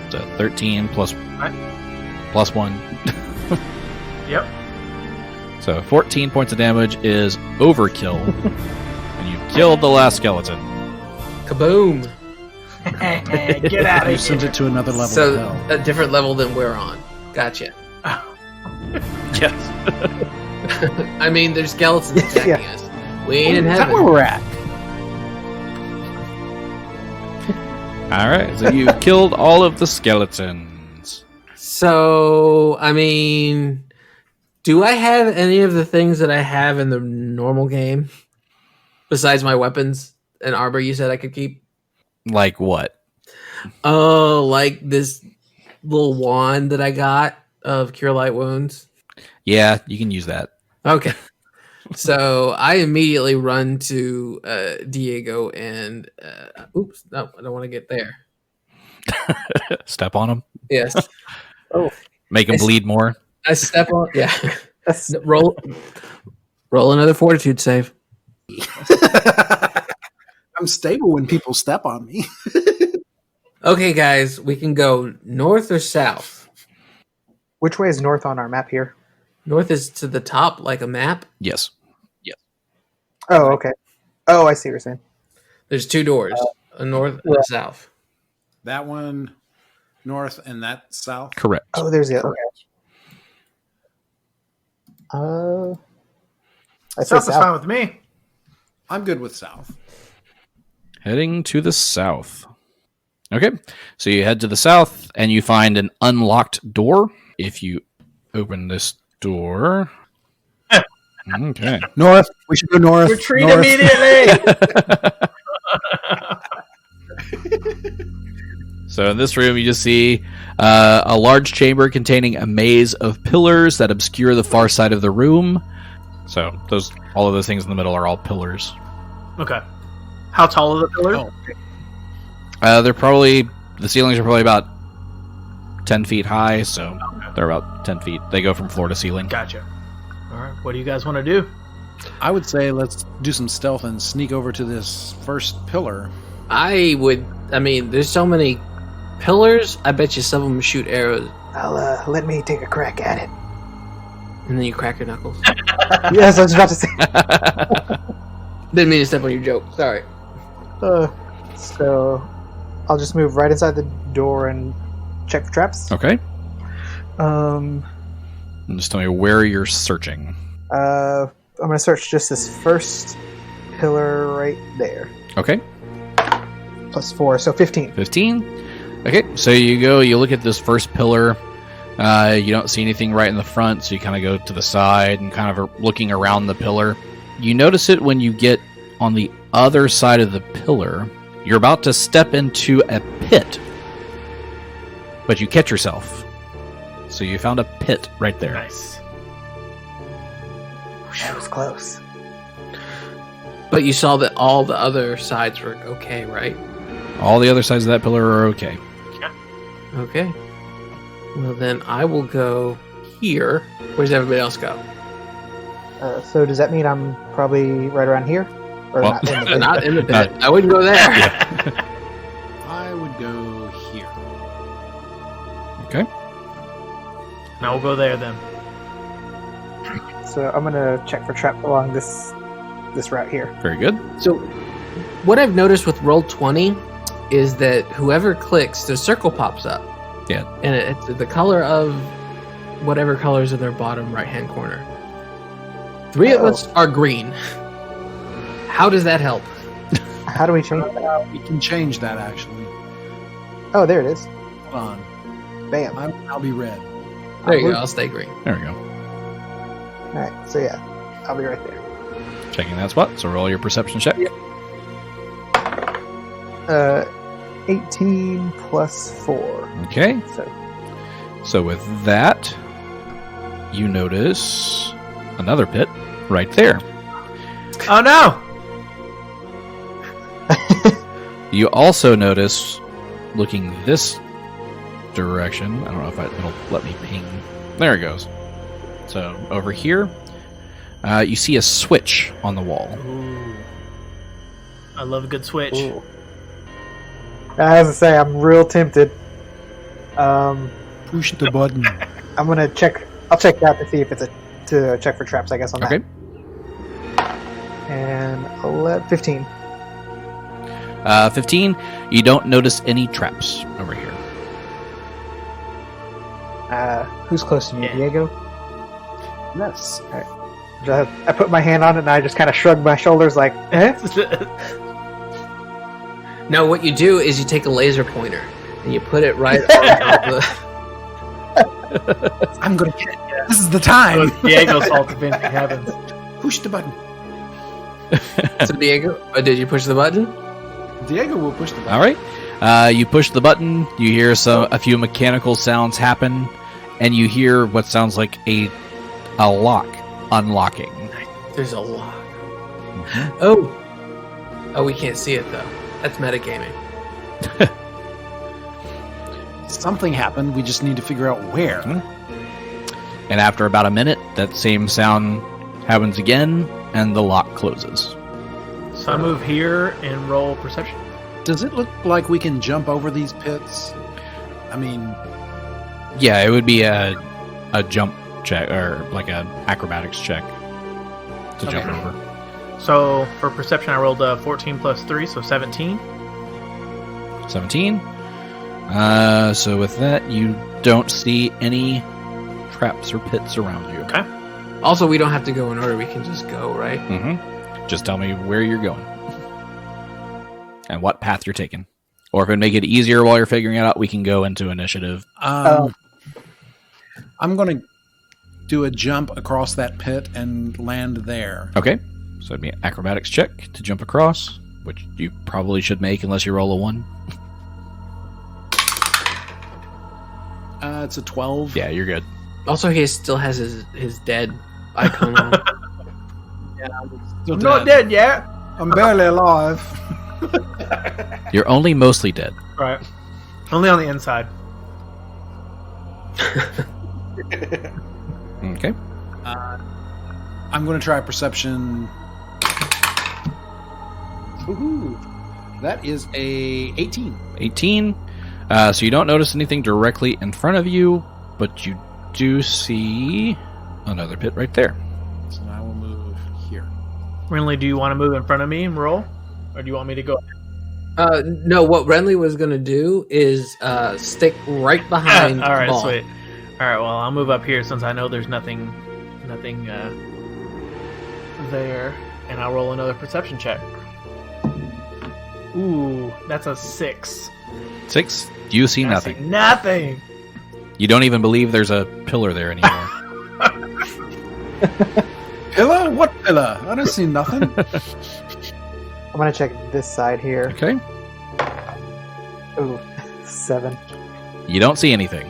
S1: So 13 plus
S3: Right.
S1: plus 1.
S3: Yep.
S1: So 14 points of damage is overkill. And you've killed the last skeleton.
S2: Kaboom!
S3: Get out
S4: You
S3: of
S4: sent
S3: here.
S4: it to another level
S2: So
S4: of hell.
S2: a different level than we're on. Gotcha.
S1: Yes.
S2: I mean, there's skeletons attacking
S5: Yeah.
S2: us. We ain't in
S6: Is that where
S2: heaven.
S6: we're at?
S1: All right. So you killed all of the skeletons.
S2: So, I mean, do I have any of the things that I have in the normal game besides my weapons and armor? You said I could keep.
S1: Like what?
S2: Oh, like this little wand that I got of Cure Light Wounds.
S1: Yeah, you can use that.
S2: Okay. So I immediately run to Diego and oops, no, I don't want to get there.
S1: Step on them.
S2: Yes,
S1: Make them
S2: I s-
S1: bleed more.
S2: I step on. Yeah,
S5: That's
S2: roll another fortitude save.
S4: I'm stable when people step on me.
S2: Okay, guys, we can go north or south.
S5: which way is north on our map here?
S2: North is to the top, like a map.
S1: Yes.
S5: Oh, okay. Oh, I see what you're saying.
S2: There's two doors, a north and a south.
S4: That one north and that south.
S1: Correct.
S5: Oh, there's the other. Okay. I say
S3: South is
S5: south.
S3: fine with me.
S4: I'm good with south.
S1: Heading to the south. Okay. So you head to the south and you find an unlocked door. If you open this door. Okay.
S4: North. We should go north.
S3: Retreat
S4: north.
S3: immediately.
S1: So in this room, you just see a large chamber containing a maze of pillars that obscure the far side of the room. So all of those things in the middle are all pillars.
S3: Okay. How tall are the pillars?
S1: The ceilings are probably about 10 feet high, so they're about 10 feet. They go from floor to ceiling.
S3: Gotcha. All right. What do you guys want to do?
S4: I would say let's do some stealth and sneak over to this first pillar.
S2: I mean, there's so many pillars. I bet you some of them shoot arrows,
S5: Let me take a crack at it.
S2: and then you crack your knuckles.
S5: Yes, I was about to say.
S2: Didn't mean to step on your joke. Sorry.
S5: So I'll just move right inside the door and check for traps.
S1: Okay.
S5: Um,
S1: And just tell me where you're searching.
S5: I'm gonna search just this first pillar right there.
S1: Okay.
S5: +4, so 15.
S1: 15. Okay, so you look at this first pillar. You don't see anything right in the front, so you kind of go to the side and kind of are looking around the pillar. You notice it when you get on the other side of the pillar. You're about to step into a pit, but you catch yourself. So you found a pit right there.
S3: Nice.
S5: That was close.
S2: But you saw that all the other sides were okay, right?
S1: All the other sides of that pillar are okay.
S2: Okay. Well, then I will go here. Where's everybody else go?
S5: So does that mean I'm probably right around here? Or
S1: Well,
S5: not in the pit?
S2: Not in the pit. I wouldn't go there.
S4: I would go here.
S1: Okay.
S3: Now we'll go there then.
S5: So I'm gonna check for trap along this route here.
S1: Very good.
S2: So, what I've noticed with Roll20 is that whoever clicks, the circle pops up.
S1: Yeah.
S2: And it's the color of whatever colors in their bottom right-hand corner. 3 of us are green. How does that help?
S5: How do we change that?
S4: We can change that actually.
S5: Oh, there it is.
S4: Hold on.
S5: Bam.
S4: I'll be red.
S2: There you go. I'll stay green.
S1: There we go.
S5: All right. So yeah, I'll be right there.
S1: Checking that spot. So roll your perception check.
S5: 18 plus 4.
S1: Okay.
S5: So
S1: So with that, you notice another pit right there.
S3: Oh no!
S1: You also notice, looking this direction, I don't know if it'll let me ping. There it goes. So over here, you see a switch on the wall.
S3: Ooh. I love a good switch.
S5: Ooh. As I say, I'm real tempted.
S4: Push the button.
S5: I'm gonna check I'll check that to see if it's to check for traps, I guess, on
S1: Okay.
S5: that. And 15.
S1: 15. You don't notice any traps over here.
S5: Who's close to me?
S3: Yeah.
S5: Diego?
S4: Yes.
S5: I put my hand on it and I just kind of shrug my shoulders like, eh?
S2: No, what you do is you take a laser pointer and you put it right on top of the...
S4: I'm gonna get it. This is the time.
S3: Diego's fault if anything happens.
S4: Push the button.
S2: So Diego, did you push the button?
S4: Diego will push the button.
S1: All right. You push the button. You hear a few mechanical sounds happen, and you hear what sounds like a lock unlocking.
S2: There's a lock.
S1: Mhm.
S2: Oh, we can't see it though. That's metagaming.
S4: Something happened. We just need to figure out where.
S1: And after about a minute, that same sound happens again, and the lock closes.
S3: So I move here and roll perception.
S4: Does it look like we can jump over these pits? I mean,
S1: Yeah, it would be a jump check, or like an acrobatics check to jump
S3: Okay.
S1: over.
S3: So for perception, I rolled 14 plus 3, so 17.
S1: 17. So with that, you don't see any traps or pits around you.
S3: Okay.
S2: Also, we don't have to go in order. We can just go, right?
S1: Mm-hmm. Just tell me where you're going and what path you're taking. Or if it would make it easier while you're figuring it out, we can go into initiative.
S4: I'm going to do a jump across that pit and land there.
S1: Okay. So it'd be an acrobatics check to jump across, which you probably should make unless you roll a 1.
S4: It's a 12.
S1: Yeah, you're good.
S2: Also, he still has his dead icon on.
S4: Still
S3: I'm not dead yet.
S4: I'm barely alive.
S1: You're only mostly dead.
S3: Right. Only on the inside.
S1: Okay.
S4: I'm going to try perception. Woohoo. That is a 18.
S1: 18. So you don't notice anything directly in front of you, but you do see another pit right there.
S4: So now I will move here.
S3: Renly, do you want to move in front of me and roll? Or do you want me to go?
S2: No, what Renly was going to do is stick right behind
S3: All right,
S2: Kabal.
S3: sweet. All right, well, I'll move up here since I know there's nothing there, and I'll roll another perception check. Ooh, that's a 6.
S1: 6. You see
S3: I
S1: nothing.
S3: see nothing.
S1: You don't even believe there's a pillar there anymore.
S4: Pillar? What pillar? I don't see nothing.
S5: I'm going to check this side here.
S1: Okay.
S5: Ooh, 7.
S1: You don't see anything.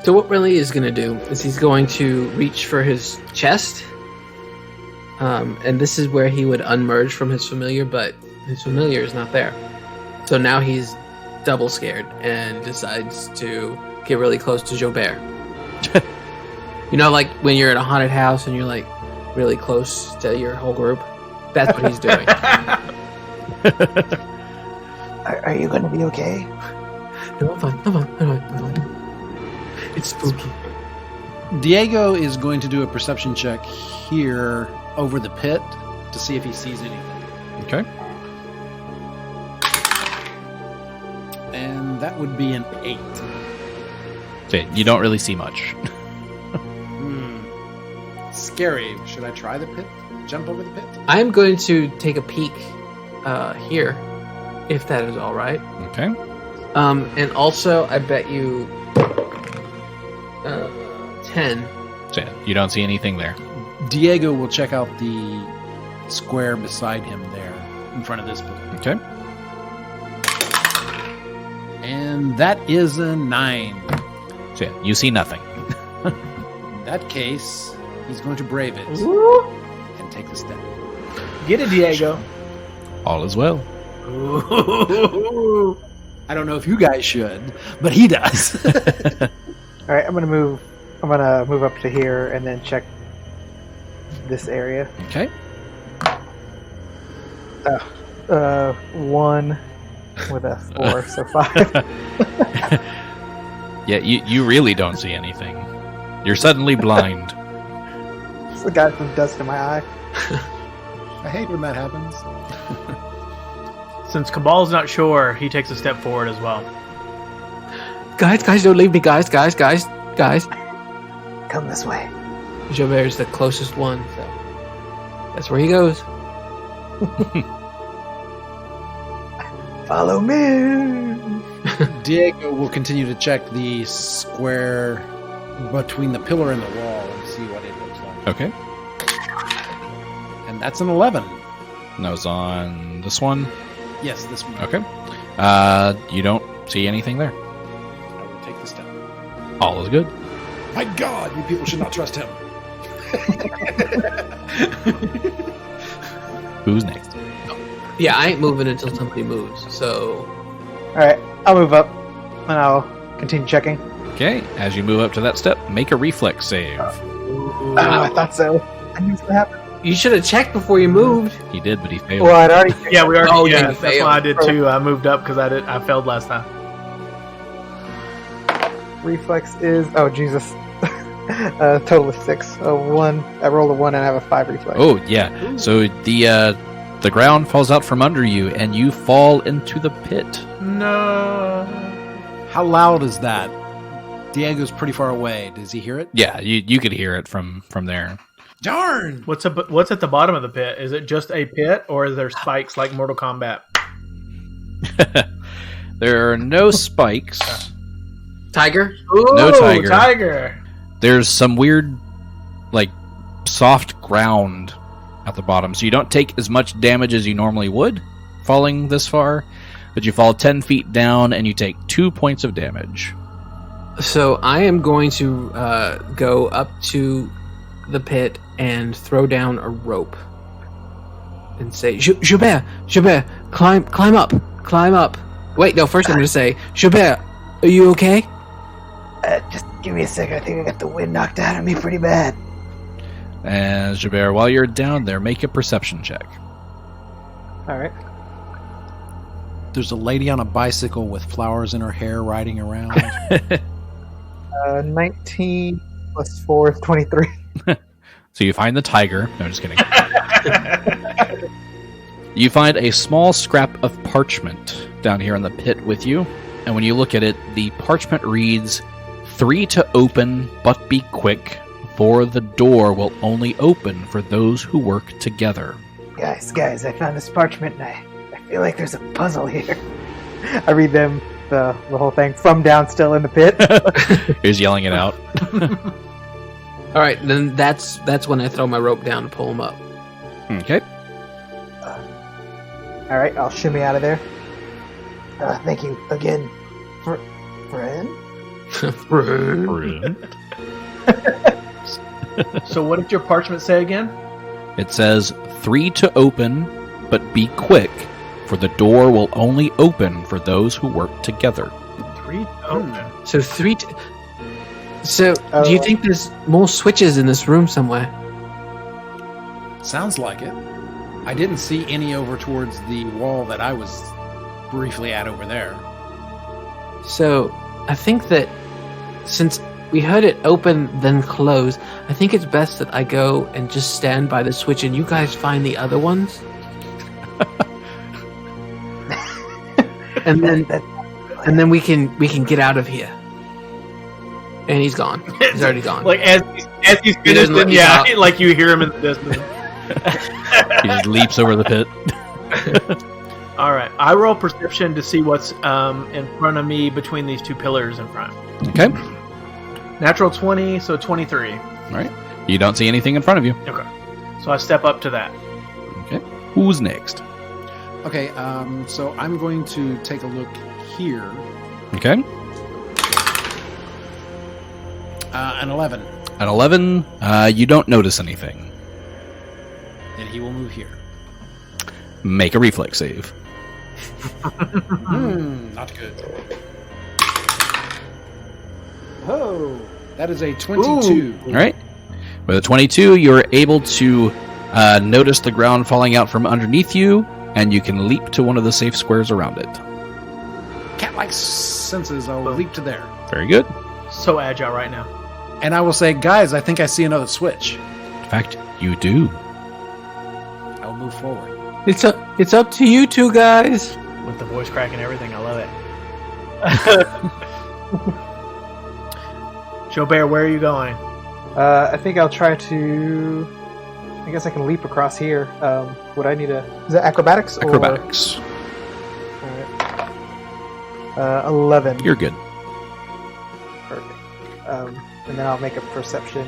S2: So what Renly is going to do is he's going to reach for his chest, and this is where he would unmerge from his familiar, but his familiar is not there. So now he's double scared and decides to get really close to Xo'bere. You know, like when you're at a haunted house and you're like really close to your whole group? That's what he's doing.
S5: Are you going to be okay?
S2: No, I'm fine. I'm fine. It's spooky.
S4: Diego is going to do a perception check here over the pit to see if he sees anything.
S1: Okay.
S4: And that would be an 8.
S1: Okay, you don't really see much.
S4: Scary. Should I try the pit? Jump over the pit?
S2: I'm going to take a peek here, if that is all right.
S1: Okay.
S2: And also, I bet you 10.
S1: So yeah, you don't see anything there.
S4: Diego will check out the square beside him there in front of this pit.
S1: Okay.
S4: And that is a 9.
S1: So yeah, you see nothing.
S4: In that case, he's going to brave it and take the step.
S3: Get it, Diego.
S1: All is well.
S3: Ooh.
S4: I don't know if you guys should, but he does.
S5: All right, I'm gonna move up to here and then check this area.
S1: Okay.
S5: 1 with a 4, so 5.
S1: Yeah, you really don't see anything. You're suddenly blind.
S5: I got some dust in my eye.
S4: I hate when that happens.
S3: Since Kabal's not sure, he takes a step forward as well.
S2: Guys, don't leave me, guys.
S5: Come this way.
S2: Xo'bere's the closest one, so that's where he goes.
S5: Follow me.
S4: Diego will continue to check the square between the pillar and the wall and see what it looks like.
S1: Okay.
S4: And that's an 11.
S1: And that was on this one.
S4: Yes, this one.
S1: Okay. You don't see anything there.
S4: I will take the step.
S1: All is good.
S4: My God, you people should not trust him.
S1: Who's next?
S2: Yeah, I ain't moving until somebody moves. So
S5: All right, I'll move up, and I'll continue checking.
S1: Okay. As you move up to that step, make a reflex save.
S5: I thought so. I knew it was gonna happen.
S2: you should have checked before you moved.
S1: He did, but he failed.
S5: Well, I'd already.
S3: Yeah, we already.
S2: Oh,
S3: yeah,
S2: you
S3: that's
S2: failed.
S3: why I did too. I moved up because I failed last time.
S5: Reflex is Jesus. Total of 6. One. I rolled a 1 and I have a 5 reflex.
S1: Oh yeah. So the ground falls out from under you, and you fall into the pit.
S3: No.
S4: How loud is that? Diego's pretty far away. Does he hear it?
S1: Yeah, you could hear it from there.
S4: Darn!
S3: What's at the bottom of the pit? Is it just a pit, or is there spikes like Mortal Kombat?
S1: There are no spikes.
S2: Tiger?
S3: Ooh,
S1: No tiger.
S3: Tiger.
S1: There's some weird, like, soft ground at the bottom, so you don't take as much damage as you normally would falling this far, but you fall 10 feet down and you take 2 points of damage.
S2: So I am going to go up to the pit and throw down a rope and say, Xo'bere, climb up. Wait, no, first I'm going to say, Xo'bere, are you okay?
S5: Just give me a second. I think I got the wind knocked out of me pretty bad.
S1: And Xo'bere, while you're down there, make a perception check.
S5: All right.
S4: There's a lady on a bicycle with flowers in her hair riding around.
S5: 19 plus 4 is 23.
S1: So you find the tiger. No, just kidding. You find a small scrap of parchment down here in the pit with you. And when you look at it, the parchment reads, 3 to open, but be quick, for the door will only open for those who work together.
S5: Guys, I found this parchment and I feel like there's a puzzle here. I read them the whole thing from down still in the pit.
S1: He's yelling it out.
S2: All right, then that's when I throw my rope down to pull him up.
S1: Okay.
S5: All right, I'll shimmy out of there. Thank you again, friend.
S3: So what did your parchment say again?
S1: It says, 3 to open, but be quick, for the door will only open for those who work together.
S3: 3 to open.
S2: So do you think there's more switches in this room somewhere?
S4: Sounds like it. I didn't see any over towards the wall that I was briefly at over there.
S2: So I think that since we heard it open then close, I think it's best that I go and just stand by the switch and you guys find the other ones. and then we can get out of here. And he's gone. He's already gone.
S3: Like as he's finished, then, yeah, like you hear him in the distance.
S1: He just leaps over the pit.
S3: All right, I roll perception to see what's in front of me between these two pillars in front.
S1: Okay.
S3: Natural 20, so 23.
S1: All right. You don't see anything in front of you.
S3: Okay, so I step up to that.
S1: Okay. Who's next?
S4: Okay, so I'm going to take a look here.
S1: Okay.
S4: An 11.
S1: At 11, you don't notice anything.
S4: And he will move here.
S1: Make a reflex save.
S4: Not good. Oh, that is a 22.
S1: All right. With a 22, you're able to notice the ground falling out from underneath you, and you can leap to one of the safe squares around it.
S4: Cat-like senses, I'll leap to there.
S1: Very good.
S3: So agile right now.
S4: And I will say, guys, I think I see another switch.
S1: In fact, you do.
S4: I'll move forward.
S2: It's up to you two guys.
S3: With the voice crack and everything, I love it. Xo'bere, where are you going?
S5: I think I'll try to. I guess I can leap across here. Would I need a? Is that acrobatics?
S1: Acrobatics.
S5: Or, 11.
S1: You're good.
S5: Perfect. And then I'll make a perception,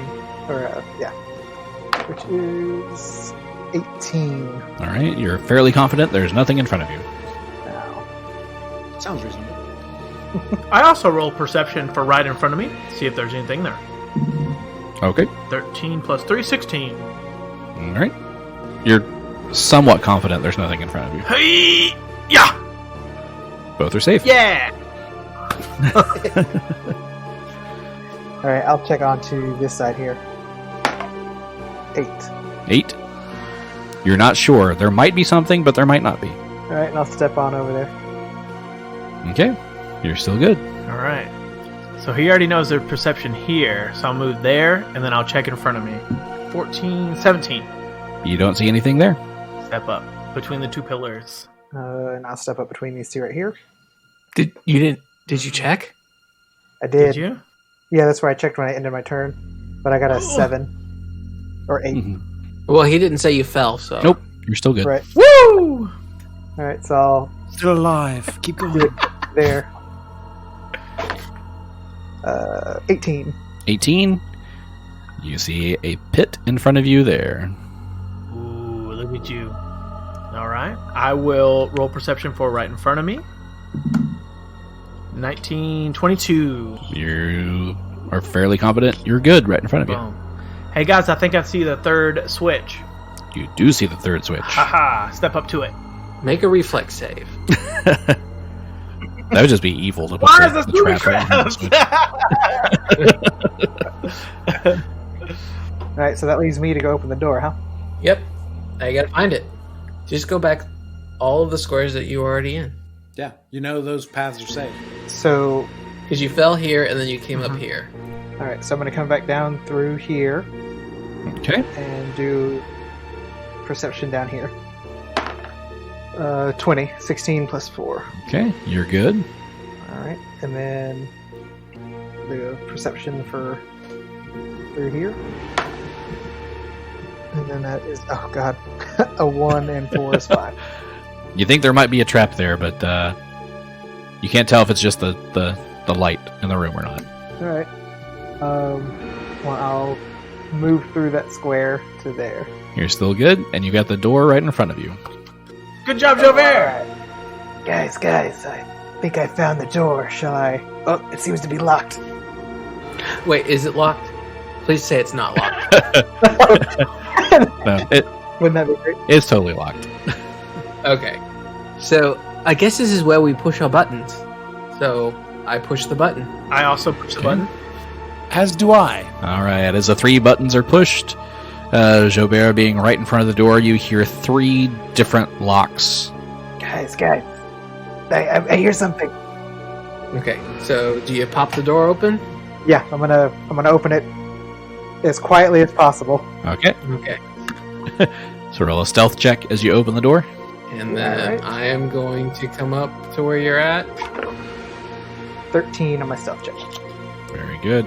S5: which is 18.
S1: All right. You're fairly confident there's nothing in front of you.
S5: Now,
S4: Sounds reasonable.
S3: I also roll perception for right in front of me. See if there's anything there.
S1: Okay.
S3: 13 plus 3, 16.
S1: All right. You're somewhat confident there's nothing in front of you.
S3: Hey! Yeah!
S1: Both are safe.
S3: Yeah!
S5: all right, I'll check onto this side here. 8.
S1: 8. You're not sure. There might be something, but there might not be.
S5: All right, and I'll step on over there.
S1: Okay. You're still good.
S3: Alright. So he already knows there's perception here, so I'll move there, and then I'll check in front of me. 14, 17.
S1: You don't see anything there.
S3: Step up between the two pillars.
S5: And I'll step up between these two right here.
S2: Did you check?
S5: I did.
S3: Did you?
S5: Yeah, that's where I checked when I ended my turn. But I got a 7 or 8.
S1: Mhm.
S2: Well, he didn't say you fell, so.
S1: Nope. You're still good.
S5: Right.
S3: Woo!
S5: All right, so I'll
S4: Still alive. Keep
S5: do
S4: going.
S5: it there. 18.
S1: 18. You see a pit in front of you there.
S3: Ooh, look at you. Alright. I will roll perception for right in front of me. 19, 22.
S1: You are fairly confident you're good right in front of you.
S3: Boom. Hey guys, I think I see the third switch.
S1: You do see the third switch.
S3: Haha, step up to it.
S2: Make a reflex save.
S1: That would just be evil to put
S3: Why is
S1: the
S3: this booby
S1: trap on
S3: traps?
S5: All right, so that leaves me to go open the door, huh?
S2: Yep. Now you gotta find it. Just go back all of the squares that you were already in.
S4: Yeah, you know those paths are safe.
S5: So,
S2: Because you fell here and then you came up here.
S5: all right, so I'm going to come back down through here
S1: Okay.
S5: and do perception down here. 20, 16 plus 4.
S1: Okay. You're good.
S5: All right, and then the perception for through here. And then that is, oh god, a 1 and 4 is 5.
S1: You think there might be a trap there, but you can't tell if it's just the light in the room or not.
S5: All right. Well, I'll move through that square to there.
S1: You're still good, and you got the door right in front of you.
S3: Good job, Xo'bere!
S5: Alright. Guys, I think I found the door. Shall I? Oh, it seems to be locked.
S2: Wait, is it locked? Please say it's not locked.
S1: No,
S5: Wouldn't that be great?
S1: it's totally locked.
S2: Okay. So, I guess this is where we push our buttons. So, I push the button.
S3: I also push the button.
S4: As do I.
S1: All right, as the 3 buttons are pushed, Xo'bere being right in front of the door, you hear 3 different locks.
S5: Guys, I hear something.
S2: Okay, so do you pop the door open?
S5: Yeah, I'm gonna open it as quietly as possible.
S1: Okay,
S2: Okay.
S1: so roll a stealth check as you open the door.
S2: And then
S5: Alright.
S2: I am going to come up to where you're at.
S5: 13 on my stealth check.
S1: Very good.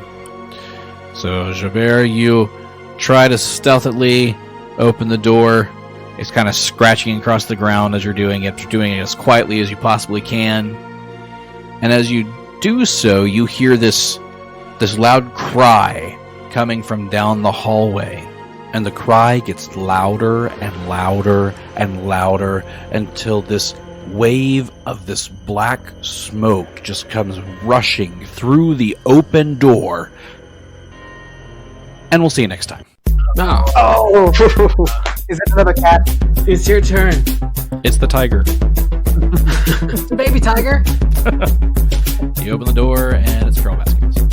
S1: So, Xo'bere, you try to stealthily open the door. It's kind of scratching across the ground as you're doing it. You're doing it as quietly as you possibly can. And as you do so, you hear this loud cry coming from down the hallway. And the cry gets louder and louder and louder until this wave of this black smoke just comes rushing through the open door. And we'll see you next time.
S2: No.
S5: Oh! Is it another cat?
S2: It's your turn.
S1: It's the tiger.
S2: Baby tiger.
S1: You open the door and it's Girl Baskets.